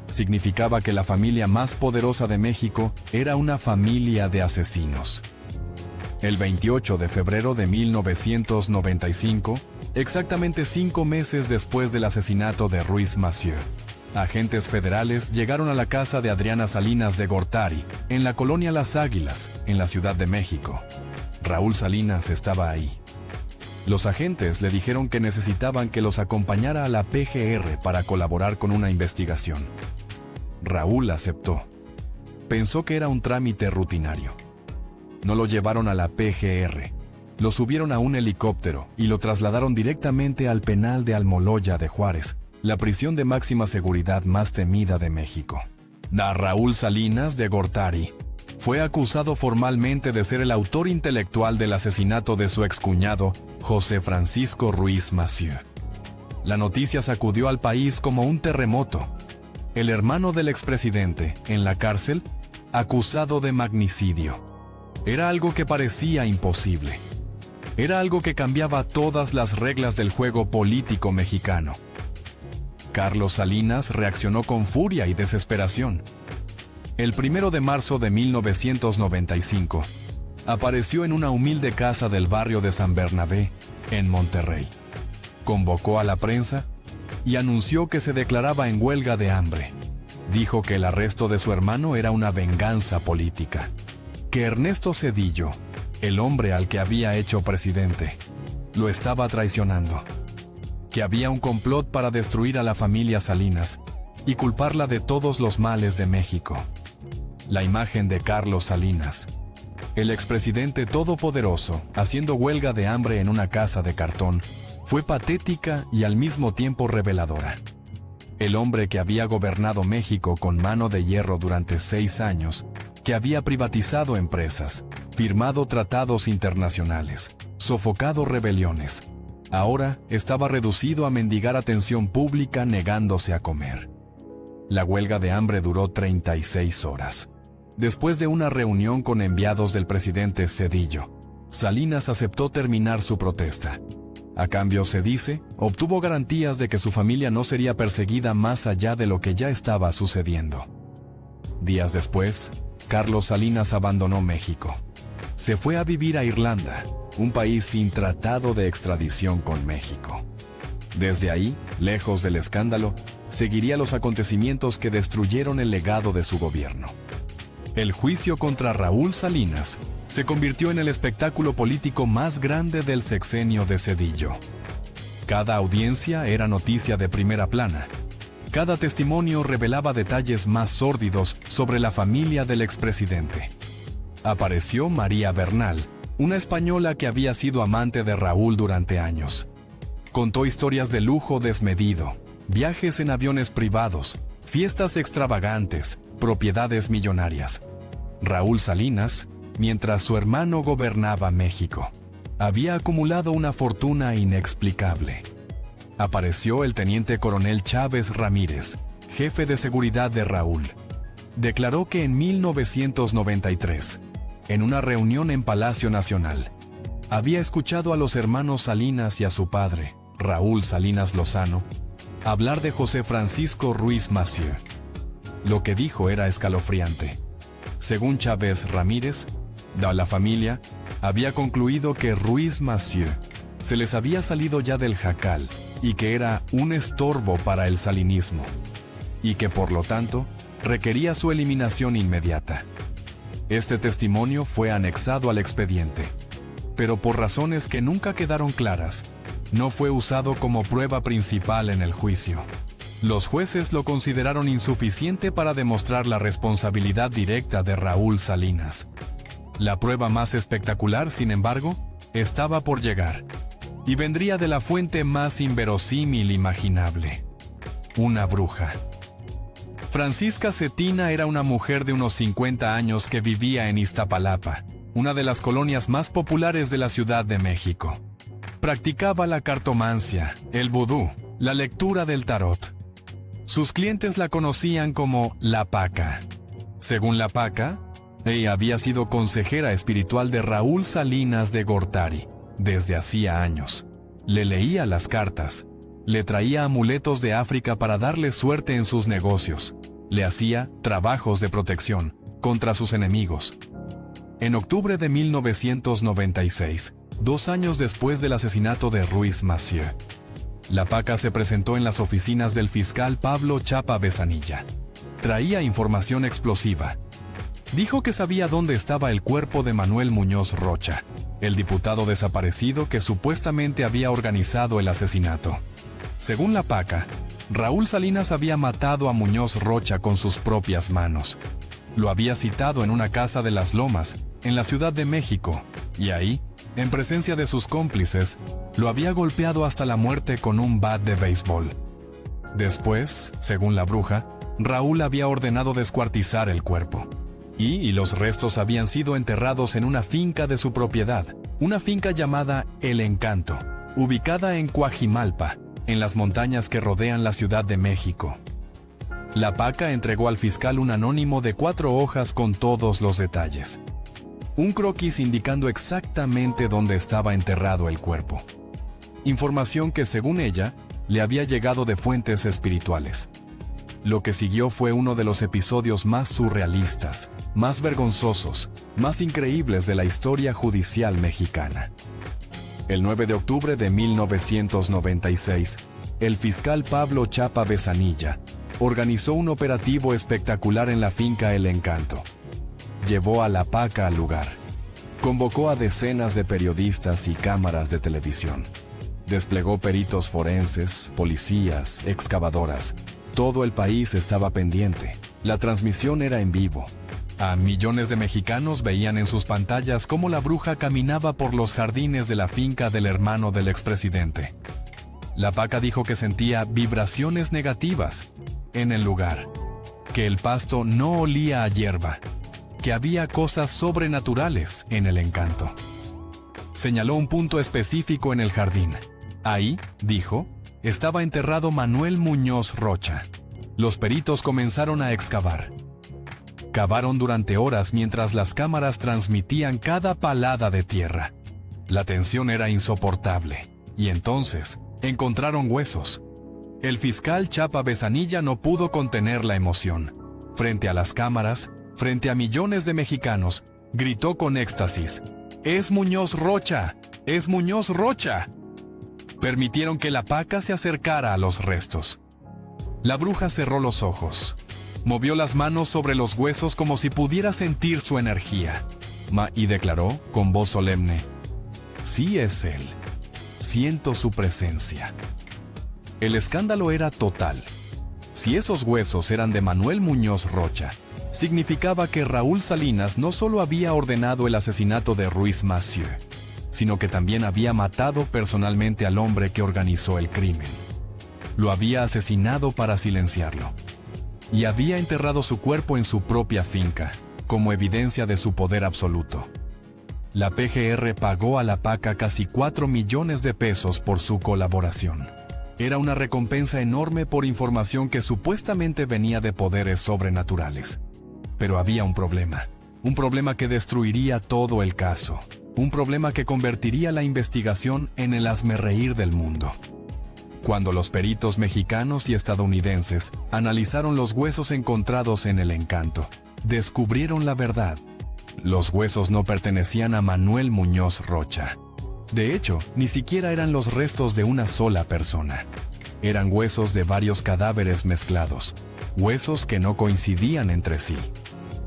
Significaba que la familia más poderosa de México era una familia de asesinos. El 28 de febrero de 1995, exactamente 5 meses después del asesinato de Ruiz Massieu, agentes federales llegaron a la casa de Adriana Salinas de Gortari, en la colonia Las Águilas, en la Ciudad de México. Raúl Salinas estaba ahí. Los agentes le dijeron que necesitaban que los acompañara a la PGR para colaborar con una investigación. Raúl aceptó. Pensó que era un trámite rutinario. No lo llevaron a la PGR. Lo subieron a un helicóptero y lo trasladaron directamente al penal de Almoloya de Juárez, la prisión de máxima seguridad más temida de México. Raúl Salinas de Gortari fue acusado formalmente de ser el autor intelectual del asesinato de su excuñado, José Francisco Ruiz Massieu. La noticia sacudió al país como un terremoto. El hermano del expresidente, en la cárcel, acusado de magnicidio. Era algo que parecía imposible. Era algo que cambiaba todas las reglas del juego político mexicano. Carlos Salinas reaccionó con furia y desesperación. El 1 de marzo de 1995, apareció en una humilde casa del barrio de San Bernabé, en Monterrey. Convocó a la prensa y anunció que se declaraba en huelga de hambre. Dijo que el arresto de su hermano era una venganza política. Que Ernesto Zedillo, el hombre al que había hecho presidente, lo estaba traicionando. Que había un complot para destruir a la familia Salinas y culparla de todos los males de México. La imagen de Carlos Salinas, el expresidente todopoderoso, haciendo huelga de hambre en una casa de cartón, fue patética y al mismo tiempo reveladora. El hombre que había gobernado México con mano de hierro durante 6 años, que había privatizado empresas, firmado tratados internacionales, sofocado rebeliones, ahora estaba reducido a mendigar atención pública negándose a comer. La huelga de hambre duró 36 horas. Después de una reunión con enviados del presidente Zedillo, Salinas aceptó terminar su protesta. A cambio, se dice, obtuvo garantías de que su familia no sería perseguida más allá de lo que ya estaba sucediendo. Días después, Carlos Salinas abandonó México. Se fue a vivir a Irlanda, un país sin tratado de extradición con México. Desde ahí, lejos del escándalo, seguiría los acontecimientos que destruyeron el legado de su gobierno. El juicio contra Raúl Salinas se convirtió en el espectáculo político más grande del sexenio de Zedillo. Cada audiencia era noticia de primera plana. Cada testimonio revelaba detalles más sórdidos sobre la familia del expresidente. Apareció María Bernal, una española que había sido amante de Raúl durante años. Contó historias de lujo desmedido, viajes en aviones privados, fiestas extravagantes, propiedades millonarias. Raúl Salinas mientras su hermano gobernaba México. Había acumulado una fortuna inexplicable. Apareció el teniente coronel Chávez Ramírez, jefe de seguridad de Raúl. Declaró que en 1993, en una reunión en Palacio Nacional, había escuchado a los hermanos Salinas y a su padre, Raúl Salinas Lozano, hablar de José Francisco Ruiz Massieu. Lo que dijo era escalofriante. Según Chávez Ramírez, la familia había concluido que Ruiz Massieu se les había salido ya del jacal y que era un estorbo para el salinismo, y que por lo tanto requería su eliminación inmediata. Este testimonio fue anexado al expediente, pero por razones que nunca quedaron claras, no fue usado como prueba principal en el juicio. Los jueces lo consideraron insuficiente para demostrar la responsabilidad directa de Raúl Salinas. La prueba más espectacular, sin embargo, estaba por llegar, y vendría de la fuente más inverosímil imaginable: una bruja. Francisca Cetina era una mujer de unos 50 años que vivía en Iztapalapa, una de las colonias más populares de la Ciudad de México. Practicaba la cartomancia, el vudú, la lectura del tarot. Sus clientes la conocían como La Paca. Según La Paca, ella había sido consejera espiritual de Raúl Salinas de Gortari desde hacía años. Le leía las cartas, le traía amuletos de África para darle suerte en sus negocios, le hacía trabajos de protección contra sus enemigos. En octubre de 1996, 2 años después del asesinato de Ruiz Massieu, La Paca se presentó en las oficinas del fiscal Pablo Chapa Besanilla. Traía información explosiva. Dijo que sabía dónde estaba el cuerpo de Manuel Muñoz Rocha, el diputado desaparecido que supuestamente había organizado el asesinato. Según La Paca, Raúl Salinas había matado a Muñoz Rocha con sus propias manos. Lo había citado en una casa de Las Lomas, en la Ciudad de México, y ahí, en presencia de sus cómplices, lo había golpeado hasta la muerte con un bat de béisbol. Después, según la bruja, Raúl había ordenado descuartizar el cuerpo. Y los restos habían sido enterrados en una finca de su propiedad, una finca llamada El Encanto, ubicada en Coajimalpa, en las montañas que rodean la Ciudad de México. La Paca entregó al fiscal un anónimo de 4 hojas con todos los detalles. Un croquis indicando exactamente dónde estaba enterrado el cuerpo. Información que, según ella, le había llegado de fuentes espirituales. Lo que siguió fue uno de los episodios más surrealistas, más vergonzosos, más increíbles de la historia judicial mexicana. El 9 de octubre de 1996, el fiscal Pablo Chapa Besanilla organizó un operativo espectacular en la finca El Encanto. Llevó a La Paca al lugar. Convocó a decenas de periodistas y cámaras de televisión. Desplegó peritos forenses, policías, excavadoras. Todo el país estaba pendiente. La transmisión era en vivo. A millones de mexicanos veían en sus pantallas cómo la bruja caminaba por los jardines de la finca del hermano del expresidente. La Paca dijo que sentía vibraciones negativas en el lugar, que el pasto no olía a hierba, que había cosas sobrenaturales en El Encanto. Señaló un punto específico en el jardín. Ahí, dijo, estaba enterrado Manuel Muñoz Rocha. Los peritos comenzaron a excavar. Cavaron durante horas mientras las cámaras transmitían cada palada de tierra. La tensión era insoportable, y entonces encontraron huesos. El fiscal Chapa Besanilla no pudo contener la emoción. Frente a las cámaras, frente a millones de mexicanos, gritó con éxtasis: ¡Es Muñoz Rocha! ¡Es Muñoz Rocha! Permitieron que La Paca se acercara a los restos. La bruja cerró los ojos. Movió las manos sobre los huesos como si pudiera sentir su energía. Y declaró, con voz solemne: «Sí es él. Siento su presencia». El escándalo era total. Si esos huesos eran de Manuel Muñoz Rocha, significaba que Raúl Salinas no solo había ordenado el asesinato de Ruiz Massieu, sino que también había matado personalmente al hombre que organizó el crimen. Lo había asesinado para silenciarlo. Y había enterrado su cuerpo en su propia finca, como evidencia de su poder absoluto. La PGR pagó a la PACA casi 4 millones de pesos por su colaboración. Era una recompensa enorme por información que supuestamente venía de poderes sobrenaturales. Pero había un problema que destruiría todo el caso, un problema que convertiría la investigación en el hazmerreír del mundo. Cuando los peritos mexicanos y estadounidenses analizaron los huesos encontrados en el Encanto, descubrieron la verdad. Los huesos no pertenecían a Manuel Muñoz Rocha. De hecho, ni siquiera eran los restos de una sola persona. Eran huesos de varios cadáveres mezclados, huesos que no coincidían entre sí.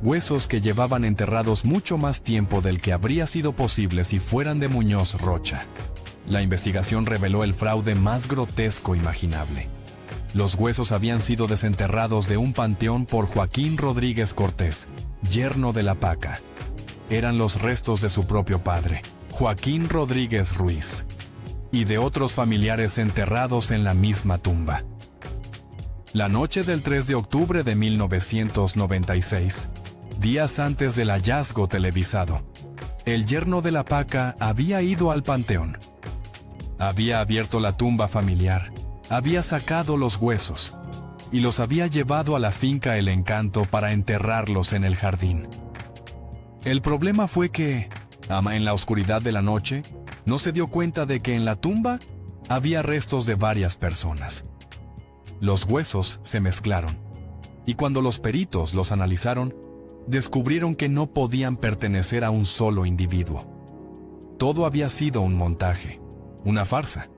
Huesos que llevaban enterrados mucho más tiempo del que habría sido posible si fueran de Muñoz Rocha. La investigación reveló el fraude más grotesco imaginable. Los huesos habían sido desenterrados de un panteón por Joaquín Rodríguez Cortés, yerno de la PACA. Eran los restos de su propio padre, Joaquín Rodríguez Ruiz, y de otros familiares enterrados en la misma tumba. La noche del 3 de octubre de 1996, días antes del hallazgo televisado, el yerno de la PACA había ido al panteón. Había abierto la tumba familiar, había sacado los huesos y los había llevado a la finca El Encanto para enterrarlos en el jardín. El problema fue que, en la oscuridad de la noche, no se dio cuenta de que en la tumba había restos de varias personas. Los huesos se mezclaron, y cuando los peritos los analizaron, descubrieron que no podían pertenecer a un solo individuo. Todo había sido un montaje, una farsa,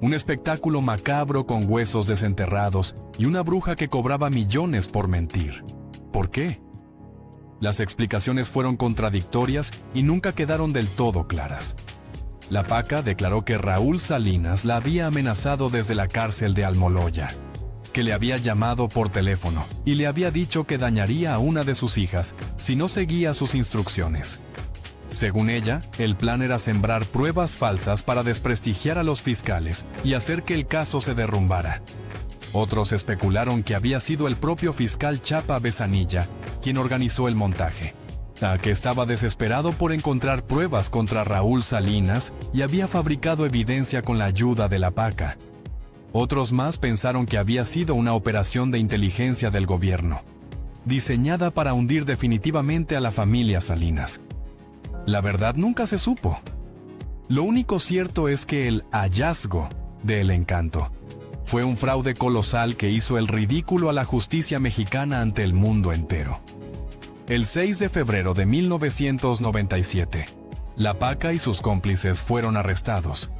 un espectáculo macabro con huesos desenterrados y una bruja que cobraba millones por mentir. ¿Por qué? Las explicaciones fueron contradictorias y nunca quedaron del todo claras. La PACA declaró que Raúl Salinas la había amenazado desde la cárcel de Almoloya, que le había llamado por teléfono y le había dicho que dañaría a una de sus hijas si no seguía sus instrucciones. Según ella, el plan era sembrar pruebas falsas para desprestigiar a los fiscales y hacer que el caso se derrumbara. Otros especularon que había sido el propio fiscal Chapa Besanilla quien organizó el montaje, que estaba desesperado por encontrar pruebas contra Raúl Salinas y había fabricado evidencia con la ayuda de la PACA. Otros más pensaron que había sido una operación de inteligencia del gobierno, diseñada para hundir definitivamente a la familia Salinas. La verdad nunca se supo. Lo único cierto es que el hallazgo de El Encanto fue un fraude colosal que hizo el ridículo a la justicia mexicana ante el mundo entero. El 6 de febrero de 1997, la PACA y sus cómplices fueron arrestados.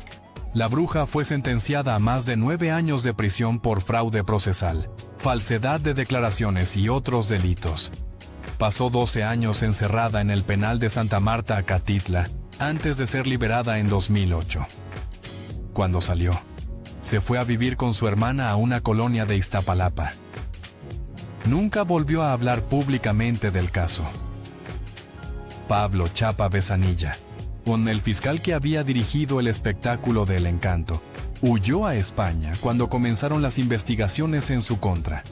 La bruja fue sentenciada a más de 9 años de prisión por fraude procesal, falsedad de declaraciones y otros delitos. Pasó 12 años encerrada en el penal de Santa Marta, Acatitla, antes de ser liberada en 2008. Cuando salió, se fue a vivir con su hermana a una colonia de Iztapalapa. Nunca volvió a hablar públicamente del caso. Pablo Chapa Besanilla, con el fiscal que había dirigido el espectáculo de El Encanto, huyó a España cuando comenzaron las investigaciones en su contra.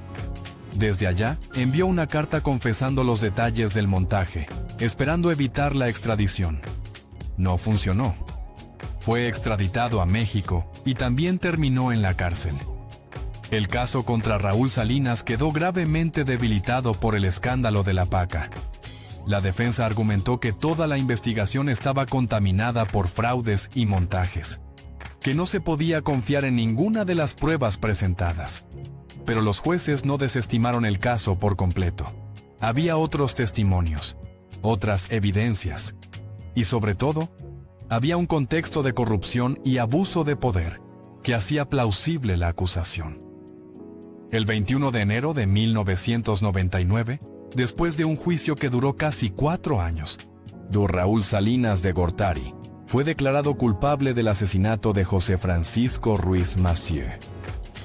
Desde allá, envió una carta confesando los detalles del montaje, esperando evitar la extradición. No funcionó. Fue extraditado a México y también terminó en la cárcel. El caso contra Raúl Salinas quedó gravemente debilitado por el escándalo de la PACA. La defensa argumentó que toda la investigación estaba contaminada por fraudes y montajes, que no se podía confiar en ninguna de las pruebas presentadas. Pero los jueces no desestimaron el caso por completo. Había otros testimonios, otras evidencias, y sobre todo, había un contexto de corrupción y abuso de poder que hacía plausible la acusación. El 21 de enero de 1999, después de un juicio que duró casi 4 años, don Raúl Salinas de Gortari fue declarado culpable del asesinato de José Francisco Ruiz Massieu.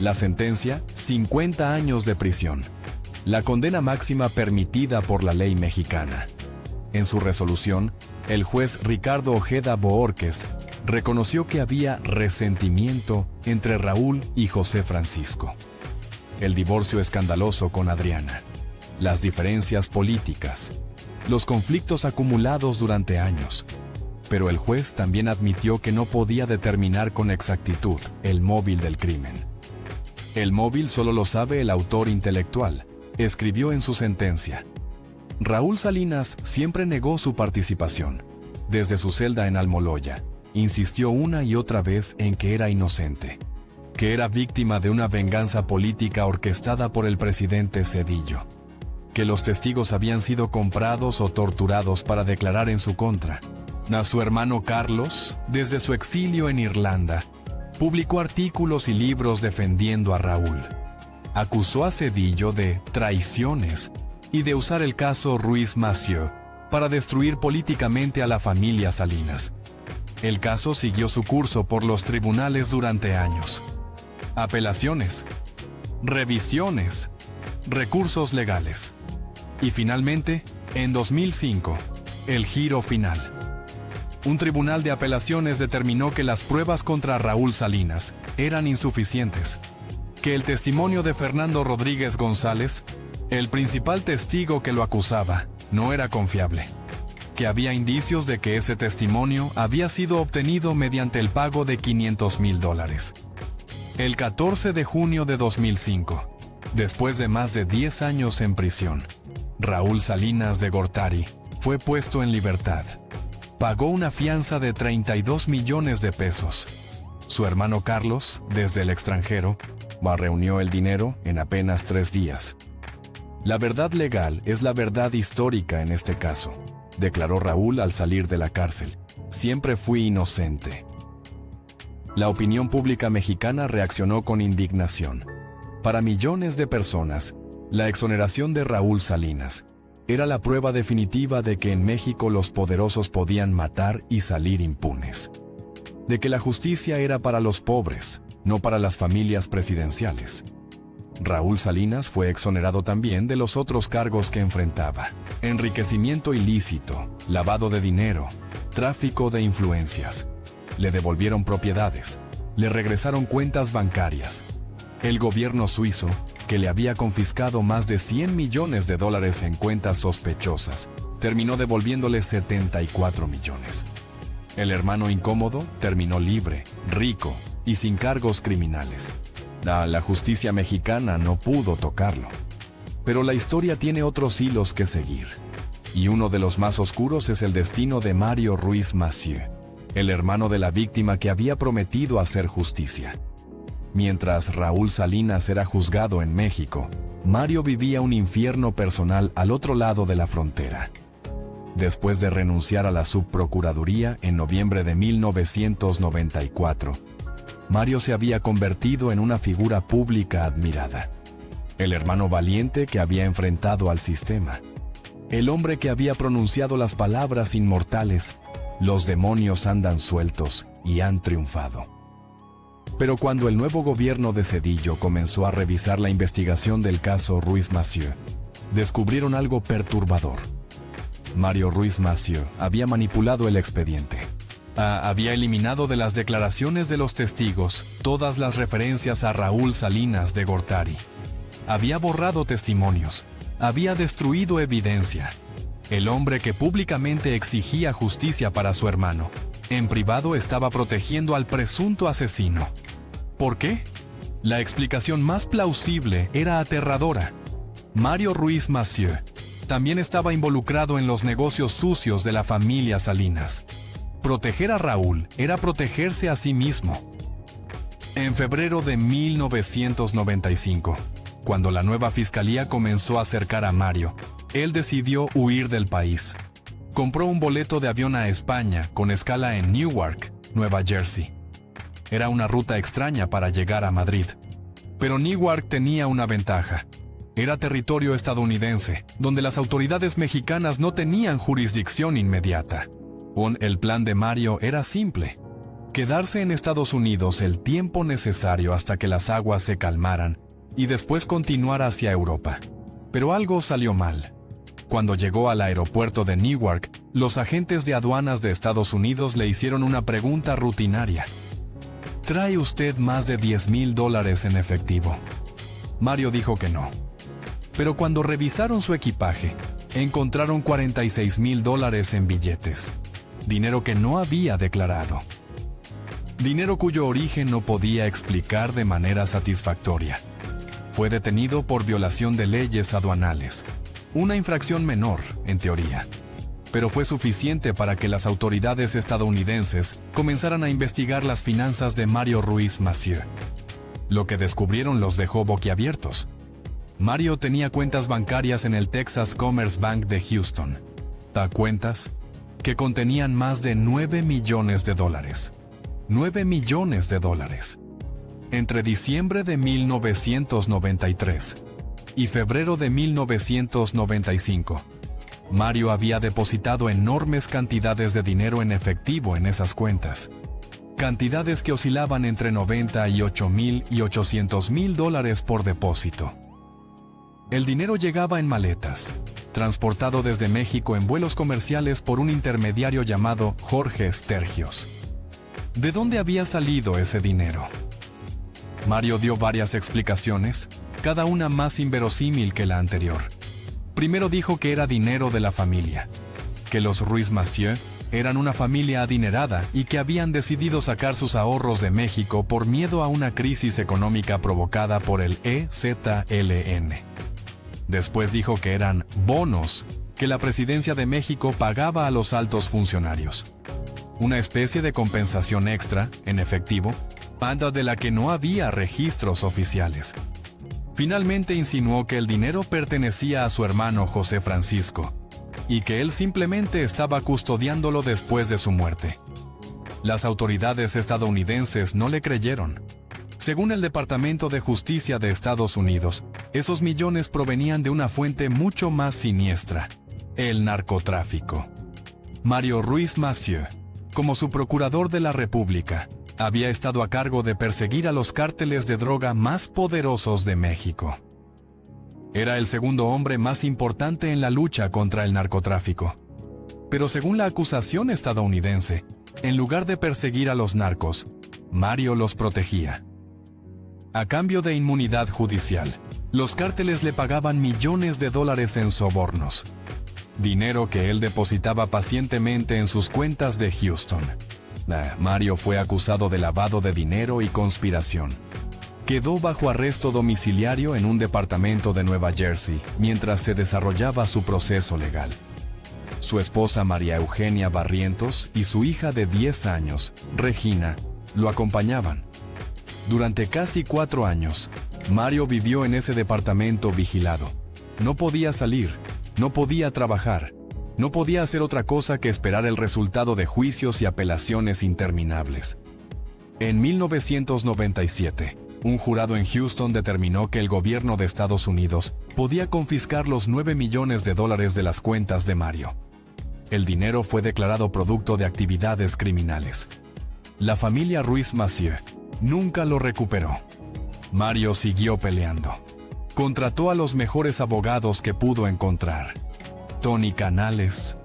La sentencia, 50 años de prisión. La condena máxima permitida por la ley mexicana. En su resolución, el juez Ricardo Ojeda Bohórquez reconoció que había resentimiento entre Raúl y José Francisco. El divorcio escandaloso con Adriana. Las diferencias políticas. los conflictos acumulados durante años. Pero el juez también admitió que no podía determinar con exactitud el móvil del crimen. El móvil solo lo sabe el autor intelectual, escribió en su sentencia. Raúl Salinas siempre negó su participación. Desde su celda en Almoloya, insistió una y otra vez en que era inocente, que era víctima de una venganza política orquestada por el presidente Zedillo, que los testigos habían sido comprados o torturados para declarar en su contra. A su hermano Carlos, desde su exilio en Irlanda, publicó artículos y libros defendiendo a Raúl. Acusó a Zedillo de traiciones y de usar el caso Ruiz Massieu para destruir políticamente a la familia Salinas. El caso siguió su curso por los tribunales durante años. Apelaciones, revisiones, recursos legales. Y finalmente, en 2005, el giro final. Un tribunal de apelaciones determinó que las pruebas contra Raúl Salinas eran insuficientes, que el testimonio de Fernando Rodríguez González, el principal testigo que lo acusaba, no era confiable, que había indicios de que ese testimonio había sido obtenido mediante el pago de $500,000. El 14 de junio de 2005, después de más de 10 años en prisión, Raúl Salinas de Gortari fue puesto en libertad. Pagó una fianza de 32 millones de pesos. Su hermano Carlos, desde el extranjero, reunió el dinero en apenas 3 días. La verdad legal es la verdad histórica en este caso, declaró Raúl al salir de la cárcel. Siempre fui inocente. La opinión pública mexicana reaccionó con indignación. Para millones de personas, la exoneración de Raúl Salinas era la prueba definitiva de que en México los poderosos podían matar y salir impunes. De que la justicia era para los pobres, no para las familias presidenciales. Raúl Salinas fue exonerado también de los otros cargos que enfrentaba: enriquecimiento ilícito, lavado de dinero, tráfico de influencias. Le devolvieron propiedades, le regresaron cuentas bancarias. El gobierno suizo, que le había confiscado más de $100 millones en cuentas sospechosas, terminó devolviéndole 74 millones. El hermano incómodo terminó libre, rico y sin cargos criminales. La justicia mexicana no pudo tocarlo. Pero la historia tiene otros hilos que seguir. Y uno de los más oscuros es el destino de Mario Ruiz Massieu, el hermano de la víctima que había prometido hacer justicia. Mientras Raúl Salinas era juzgado en México, Mario vivía un infierno personal al otro lado de la frontera. Después de renunciar a la subprocuraduría en noviembre de 1994, Mario se había convertido en una figura pública admirada. El hermano valiente que había enfrentado al sistema. El hombre que había pronunciado las palabras inmortales: "Los demonios andan sueltos y han triunfado". Pero cuando el nuevo gobierno de Zedillo comenzó a revisar la investigación del caso Ruiz Massieu, descubrieron algo perturbador. Mario Ruiz Massieu había manipulado el expediente. Había eliminado de las declaraciones de los testigos todas las referencias a Raúl Salinas de Gortari. Había borrado testimonios. Había destruido evidencia. El hombre que públicamente exigía justicia para su hermano, en privado estaba protegiendo al presunto asesino. ¿Por qué? La explicación más plausible era aterradora. Mario Ruiz Massieu también estaba involucrado en los negocios sucios de la familia Salinas. Proteger a Raúl era protegerse a sí mismo. En febrero de 1995, cuando la nueva fiscalía comenzó a cercar a Mario, él decidió huir del país. Compró un boleto de avión a España con escala en Newark, Nueva Jersey. Era una ruta extraña para llegar a Madrid. Pero Newark tenía una ventaja. Era territorio estadounidense, donde las autoridades mexicanas no tenían jurisdicción inmediata. El plan de Mario era simple: quedarse en Estados Unidos el tiempo necesario hasta que las aguas se calmaran y después continuar hacia Europa. Pero algo salió mal. Cuando llegó al aeropuerto de Newark, los agentes de aduanas de Estados Unidos le hicieron una pregunta rutinaria: ¿trae usted más de $10,000 en efectivo? Mario dijo que no. Pero cuando revisaron su equipaje, encontraron $46,000 en billetes, dinero que no había declarado. Dinero cuyo origen no podía explicar de manera satisfactoria. Fue detenido por violación de leyes aduanales, una infracción menor, en teoría, pero fue suficiente para que las autoridades estadounidenses comenzaran a investigar las finanzas de Mario Ruiz Massieu. Lo que descubrieron los dejó boquiabiertos. Mario tenía cuentas bancarias en el Texas Commerce Bank de Houston, cuentas que contenían más de $9 millones. $9 millones. Entre diciembre de 1993 y febrero de 1995, Mario había depositado enormes cantidades de dinero en efectivo en esas cuentas. Cantidades que oscilaban entre $98,000 y $800,000 por depósito. El dinero llegaba en maletas, transportado desde México en vuelos comerciales por un intermediario llamado Jorge Stergios. ¿De dónde había salido ese dinero? Mario dio varias explicaciones, cada una más inverosímil que la anterior. Primero dijo que era dinero de la familia, que los Ruiz Massieu eran una familia adinerada y que habían decidido sacar sus ahorros de México por miedo a una crisis económica provocada por el EZLN. Después dijo que eran bonos que la presidencia de México pagaba a los altos funcionarios. Una especie de compensación extra, en efectivo, de la que no había registros oficiales. Finalmente insinuó que el dinero pertenecía a su hermano José Francisco, y que él simplemente estaba custodiándolo después de su muerte. Las autoridades estadounidenses no le creyeron. Según el Departamento de Justicia de Estados Unidos, esos millones provenían de una fuente mucho más siniestra: el narcotráfico. Mario Ruiz Massieu, como su procurador de la República, había estado a cargo de perseguir a los cárteles de droga más poderosos de México. Era el segundo hombre más importante en la lucha contra el narcotráfico. Pero según la acusación estadounidense, en lugar de perseguir a los narcos, Mario los protegía. A cambio de inmunidad judicial, los cárteles le pagaban millones de dólares en sobornos, dinero que él depositaba pacientemente en sus cuentas de Houston. Mario fue acusado de lavado de dinero y conspiración. Quedó bajo arresto domiciliario en un departamento de Nueva Jersey mientras se desarrollaba su proceso legal. Su esposa María Eugenia Barrientos y su hija de 10 años, Regina, lo acompañaban. Durante casi 4 años, Mario vivió en ese departamento vigilado. No podía salir, no podía trabajar, no podía hacer otra cosa que esperar el resultado de juicios y apelaciones interminables. En 1997, un jurado en Houston determinó que el gobierno de Estados Unidos podía confiscar los $9 millones de las cuentas de Mario. El dinero fue declarado producto de actividades criminales. La familia Ruiz Massieu nunca lo recuperó. Mario siguió peleando. Contrató a los mejores abogados que pudo encontrar. Tony Canales,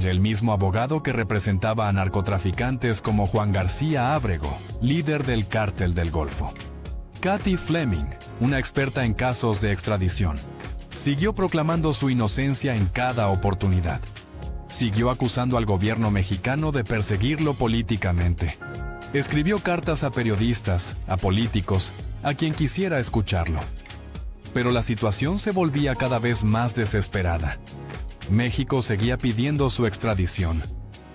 el mismo abogado que representaba a narcotraficantes como Juan García Ábrego, líder del Cártel del Golfo. Kathy Fleming, una experta en casos de extradición, siguió proclamando su inocencia en cada oportunidad. Siguió acusando al gobierno mexicano de perseguirlo políticamente. Escribió cartas a periodistas, a políticos, a quien quisiera escucharlo. Pero la situación se volvía cada vez más desesperada. México seguía pidiendo su extradición.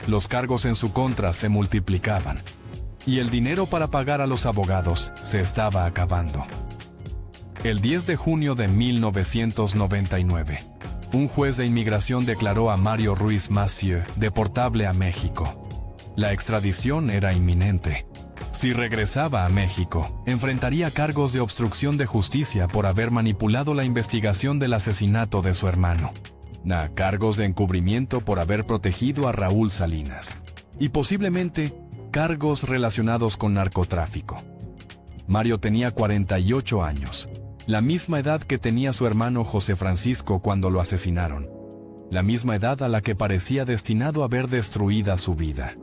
Los cargos en su contra se multiplicaban. Y el dinero para pagar a los abogados se estaba acabando. El 10 de junio de 1999, un juez de inmigración declaró a Mario Ruiz Massieu deportable a México. La extradición era inminente. Si regresaba a México, enfrentaría cargos de obstrucción de justicia por haber manipulado la investigación del asesinato de su hermano. Cargos de encubrimiento por haber protegido a Raúl Salinas. Y posiblemente cargos relacionados con narcotráfico. Mario tenía 48 años, la misma edad que tenía su hermano José Francisco cuando lo asesinaron. La misma edad a la que parecía destinado a ver destruida su vida.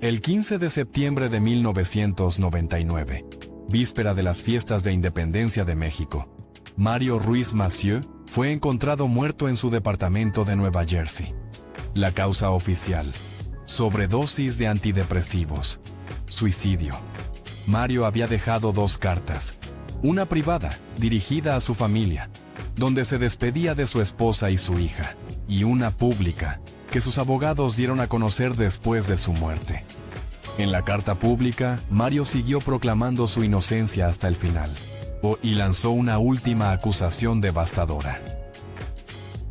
El 15 de septiembre de 1999, víspera de las fiestas de independencia de México, Mario Ruiz Massieu, fue encontrado muerto en su departamento de Nueva Jersey. La causa oficial: sobredosis de antidepresivos. Suicidio. Mario había dejado 2 cartas. Una privada, dirigida a su familia, donde se despedía de su esposa y su hija, y una pública, que sus abogados dieron a conocer después de su muerte. En la carta pública, Mario siguió proclamando su inocencia hasta el final, y lanzó una última acusación devastadora.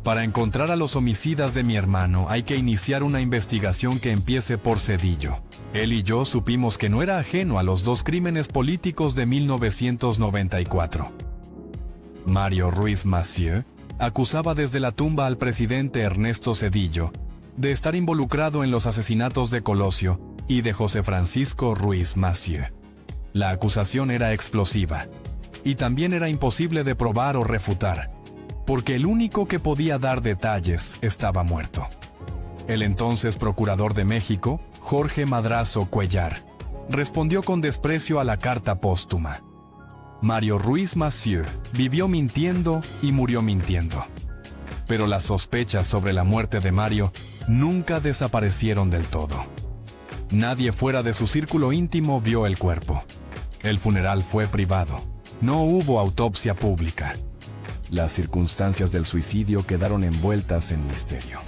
Para encontrar a los homicidas de mi hermano hay que iniciar una investigación que empiece por Zedillo. Él y yo supimos que no era ajeno a los 2 crímenes políticos de 1994. Mario Ruiz Massieu acusaba desde la tumba al presidente Ernesto Zedillo de estar involucrado en los asesinatos de Colosio y de José Francisco Ruiz Massieu. La acusación era explosiva, y también era imposible de probar o refutar, porque el único que podía dar detalles estaba muerto. El entonces procurador de México, Jorge Madrazo Cuellar, respondió con desprecio a la carta póstuma. Mario Ruiz Massieu vivió mintiendo y murió mintiendo. Pero las sospechas sobre la muerte de Mario nunca desaparecieron del todo. Nadie fuera de su círculo íntimo vio el cuerpo. El funeral fue privado. No hubo autopsia pública. Las circunstancias del suicidio quedaron envueltas en misterio.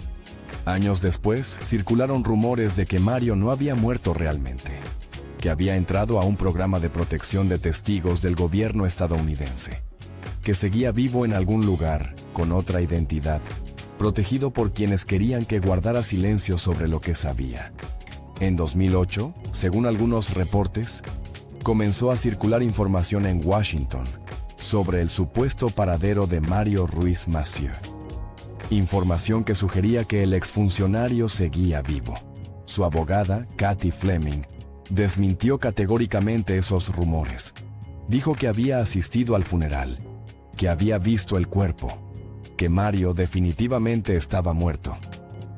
Años después, circularon rumores de que Mario no había muerto realmente, que había entrado a un programa de protección de testigos del gobierno estadounidense, que seguía vivo en algún lugar, con otra identidad, protegido por quienes querían que guardara silencio sobre lo que sabía. En 2008, según algunos reportes, comenzó a circular información en Washington sobre el supuesto paradero de Mario Ruiz Massieu. Información que sugería que el exfuncionario seguía vivo. Su abogada, Kathy Fleming, desmintió categóricamente esos rumores. Dijo que había asistido al funeral, que había visto el cuerpo, que Mario definitivamente estaba muerto.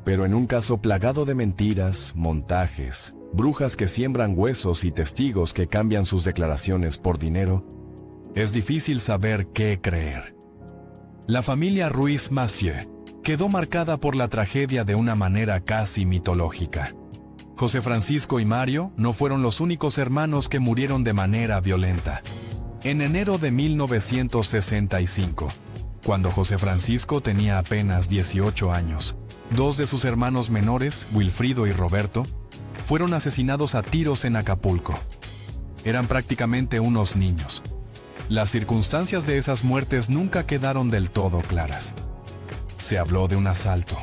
Pero en un caso plagado de mentiras, montajes, brujas que siembran huesos y testigos que cambian sus declaraciones por dinero, es difícil saber qué creer. La familia Ruiz Massieu quedó marcada por la tragedia de una manera casi mitológica. José Francisco y Mario no fueron los únicos hermanos que murieron de manera violenta. En enero de 1965, cuando José Francisco tenía apenas 18 años, 2 de sus hermanos menores, Wilfrido y Roberto, fueron asesinados a tiros en Acapulco. Eran prácticamente unos niños. Las circunstancias de esas muertes nunca quedaron del todo claras. Se habló de un asalto,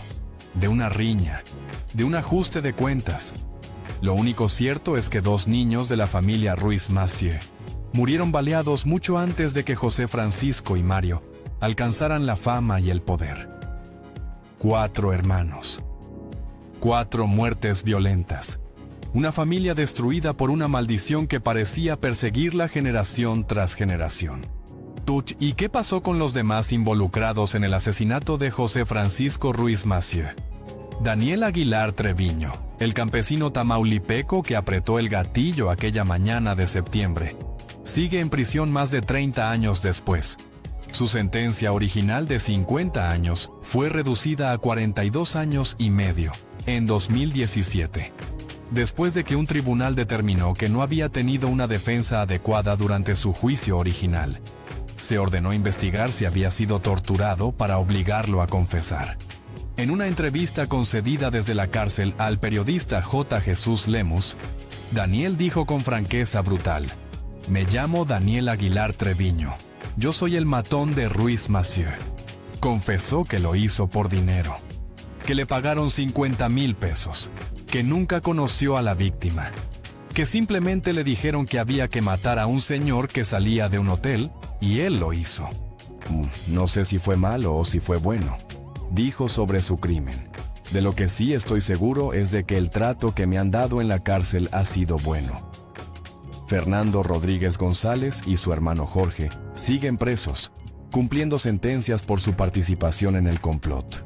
de una riña, de un ajuste de cuentas. Lo único cierto es que 2 niños de la familia Ruiz Massieu murieron baleados mucho antes de que José Francisco y Mario alcanzaran la fama y el poder. 4 hermanos. 4 muertes violentas. Una familia destruida por una maldición que parecía perseguirla generación tras generación. ¿Y qué pasó con los demás involucrados en el asesinato de José Francisco Ruiz Massieu? Daniel Aguilar Treviño, el campesino tamaulipeco que apretó el gatillo aquella mañana de septiembre, sigue en prisión más de 30 años después. Su sentencia original de 50 años fue reducida a 42 años y medio, en 2017. Después de que un tribunal determinó que no había tenido una defensa adecuada durante su juicio original, se ordenó investigar si había sido torturado para obligarlo a confesar. En una entrevista concedida desde la cárcel al periodista J. Jesús Lemus, Daniel dijo con franqueza brutal: «Me llamo Daniel Aguilar Treviño. Yo soy el matón de Ruiz Massieu». Confesó que lo hizo por dinero, que le pagaron 50,000 pesos, que nunca conoció a la víctima, que simplemente le dijeron que había que matar a un señor que salía de un hotel, y él lo hizo. «No sé si fue malo o si fue bueno», dijo sobre su crimen. «De lo que sí estoy seguro es de que el trato que me han dado en la cárcel ha sido bueno». Fernando Rodríguez González y su hermano Jorge siguen presos, cumpliendo sentencias por su participación en el complot.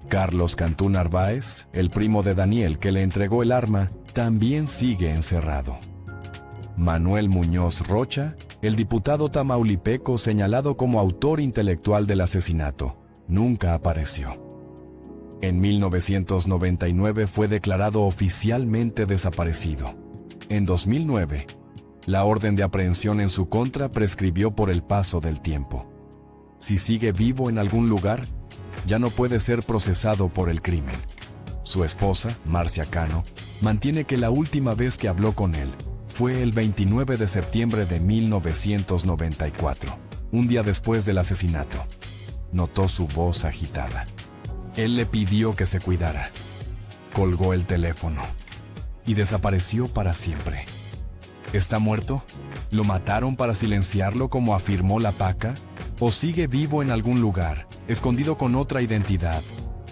Carlos Cantú Narváez, el primo de Daniel que le entregó el arma, también sigue encerrado. Manuel Muñoz Rocha el diputado tamaulipeco señalado como autor intelectual del asesinato, nunca apareció. En 1999 fue declarado oficialmente desaparecido. En 2009, la orden de aprehensión en su contra prescribió por el paso del tiempo. Si sigue vivo en algún lugar, ya no puede ser procesado por el crimen. Su esposa, Marcia Cano, mantiene que la última vez que habló con él fue el 29 de septiembre de 1994, un día después del asesinato. Notó su voz agitada. Él le pidió que se cuidara. Colgó el teléfono y desapareció para siempre. ¿Está muerto? ¿Lo mataron para silenciarlo como afirmó la PACA? ¿O sigue vivo en algún lugar, escondido con otra identidad,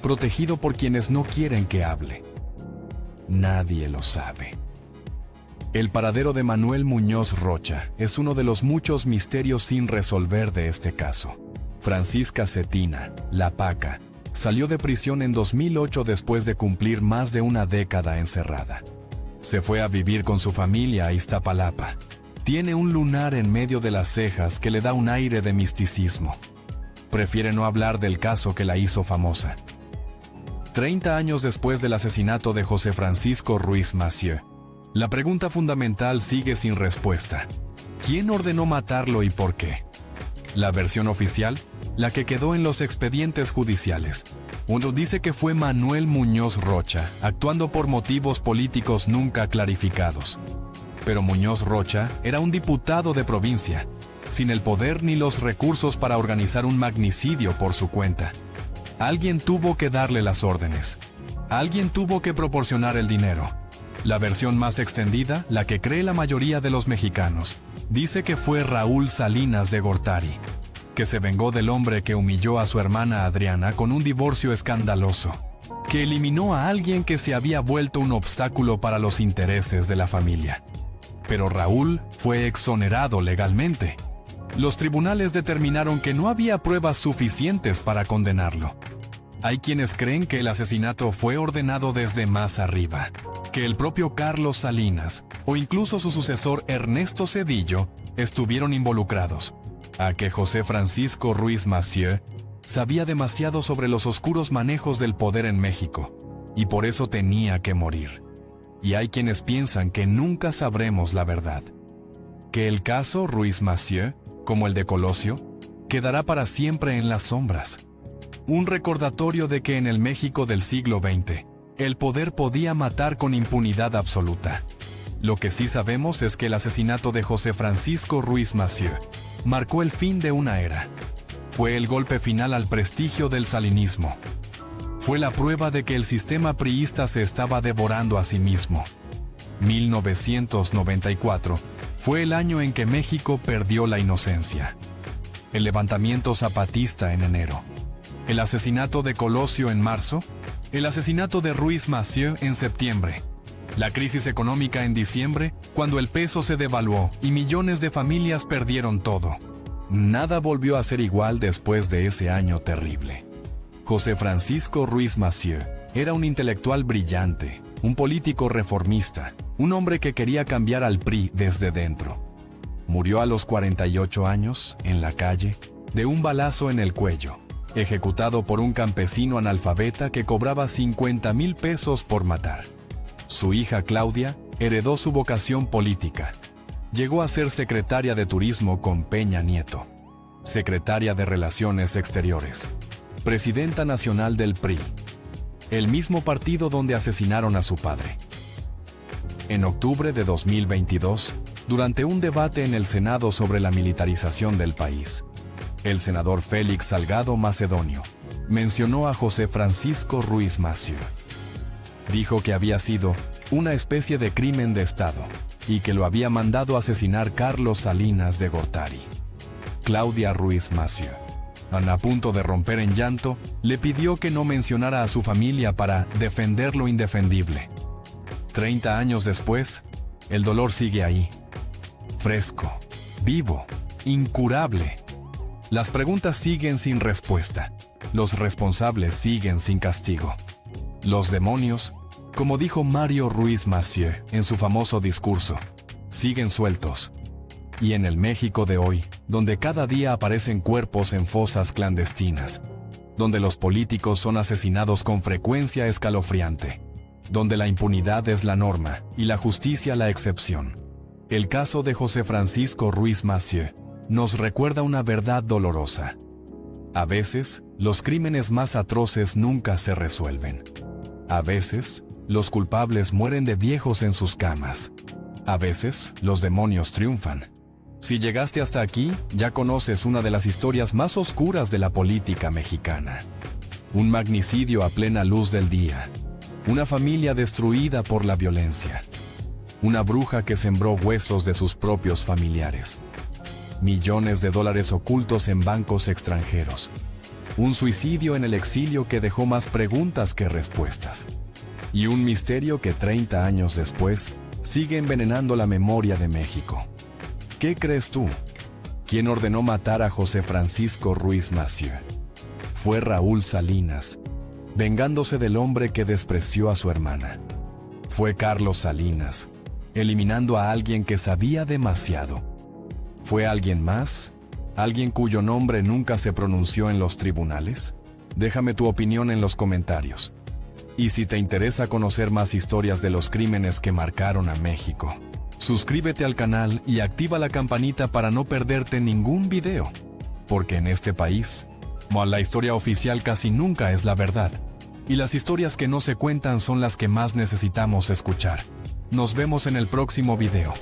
protegido por quienes no quieren que hable? Nadie lo sabe. El paradero de Manuel Muñoz Rocha es uno de los muchos misterios sin resolver de este caso. Francisca Cetina, la PACA, salió de prisión en 2008 después de cumplir más de una década encerrada. Se fue a vivir con su familia a Iztapalapa. Tiene un lunar en medio de las cejas que le da un aire de misticismo. Prefiere no hablar del caso que la hizo famosa. 30 años después del asesinato de José Francisco Ruiz Massieu, la pregunta fundamental sigue sin respuesta. ¿Quién ordenó matarlo y por qué? La versión oficial, la que quedó en los expedientes judiciales, uno dice que fue Manuel Muñoz Rocha, actuando por motivos políticos nunca clarificados. Pero Muñoz Rocha era un diputado de provincia, sin el poder ni los recursos para organizar un magnicidio por su cuenta. Alguien tuvo que darle las órdenes. Alguien tuvo que proporcionar el dinero. La versión más extendida, la que cree la mayoría de los mexicanos, dice que fue Raúl Salinas de Gortari, que se vengó del hombre que humilló a su hermana Adriana con un divorcio escandaloso, que eliminó a alguien que se había vuelto un obstáculo para los intereses de la familia. Pero Raúl fue exonerado legalmente. Los tribunales determinaron que no había pruebas suficientes para condenarlo. Hay quienes creen que el asesinato fue ordenado desde más arriba, que el propio Carlos Salinas, o incluso su sucesor Ernesto Zedillo, estuvieron involucrados, a que José Francisco Ruiz Massieu sabía demasiado sobre los oscuros manejos del poder en México, y por eso tenía que morir. Y hay quienes piensan que nunca sabremos la verdad, que el caso Ruiz Massieu, como el de Colosio, quedará para siempre en las sombras. Un recordatorio de que en el México del siglo XX, el poder podía matar con impunidad absoluta. Lo que sí sabemos es que el asesinato de José Francisco Ruiz Massieu marcó el fin de una era. Fue el golpe final al prestigio del salinismo. Fue la prueba de que el sistema priista se estaba devorando a sí mismo. 1994 fue el año en que México perdió la inocencia. El levantamiento zapatista en enero. El asesinato de Colosio en marzo. El asesinato de Ruiz Massieu en septiembre. La crisis económica en diciembre, cuando el peso se devaluó y millones de familias perdieron todo. Nada volvió a ser igual después de ese año terrible. José Francisco Ruiz Massieu era un intelectual brillante, un político reformista, un hombre que quería cambiar al PRI desde dentro. Murió a los 48 años, en la calle, de un balazo en el cuello, ejecutado por un campesino analfabeta que cobraba 50,000 pesos por matar. Su hija Claudia heredó su vocación política. Llegó a ser secretaria de Turismo con Peña Nieto, secretaria de Relaciones Exteriores, presidenta nacional del PRI, el mismo partido donde asesinaron a su padre. En octubre de 2022, durante un debate en el Senado sobre la militarización del país, el senador Félix Salgado Macedonio mencionó a José Francisco Ruiz Massieu. Dijo que había sido una especie de crimen de Estado y que lo había mandado asesinar Carlos Salinas de Gortari. Claudia Ruiz Massieu, a punto de romper en llanto, le pidió que no mencionara a su familia para defender lo indefendible. 30 años después, el dolor sigue ahí, fresco, vivo, incurable. Las preguntas siguen sin respuesta. Los responsables siguen sin castigo. Los demonios, como dijo Mario Ruiz Massieu en su famoso discurso, siguen sueltos. Y en el México de hoy, donde cada día aparecen cuerpos en fosas clandestinas, donde los políticos son asesinados con frecuencia escalofriante, donde la impunidad es la norma y la justicia la excepción. El caso de José Francisco Ruiz Massieu nos recuerda una verdad dolorosa. A veces, los crímenes más atroces nunca se resuelven. A veces, los culpables mueren de viejos en sus camas. A veces, los demonios triunfan. Si llegaste hasta aquí, ya conoces una de las historias más oscuras de la política mexicana. Un magnicidio a plena luz del día. Una familia destruida por la violencia. Una bruja que sembró huesos de sus propios familiares. Millones de dólares ocultos en bancos extranjeros. Un suicidio en el exilio que dejó más preguntas que respuestas. Y un misterio que 30 años después sigue envenenando la memoria de México. ¿Qué crees tú? ¿Quién ordenó matar a José Francisco Ruiz Massieu? Fue Raúl Salinas, vengándose del hombre que despreció a su hermana. Fue Carlos Salinas, eliminando a alguien que sabía demasiado. ¿Fue alguien más? ¿Alguien cuyo nombre nunca se pronunció en los tribunales? Déjame tu opinión en los comentarios. Y si te interesa conocer más historias de los crímenes que marcaron a México, suscríbete al canal y activa la campanita para no perderte ningún video. Porque en este país, la historia oficial casi nunca es la verdad. Y las historias que no se cuentan son las que más necesitamos escuchar. Nos vemos en el próximo video.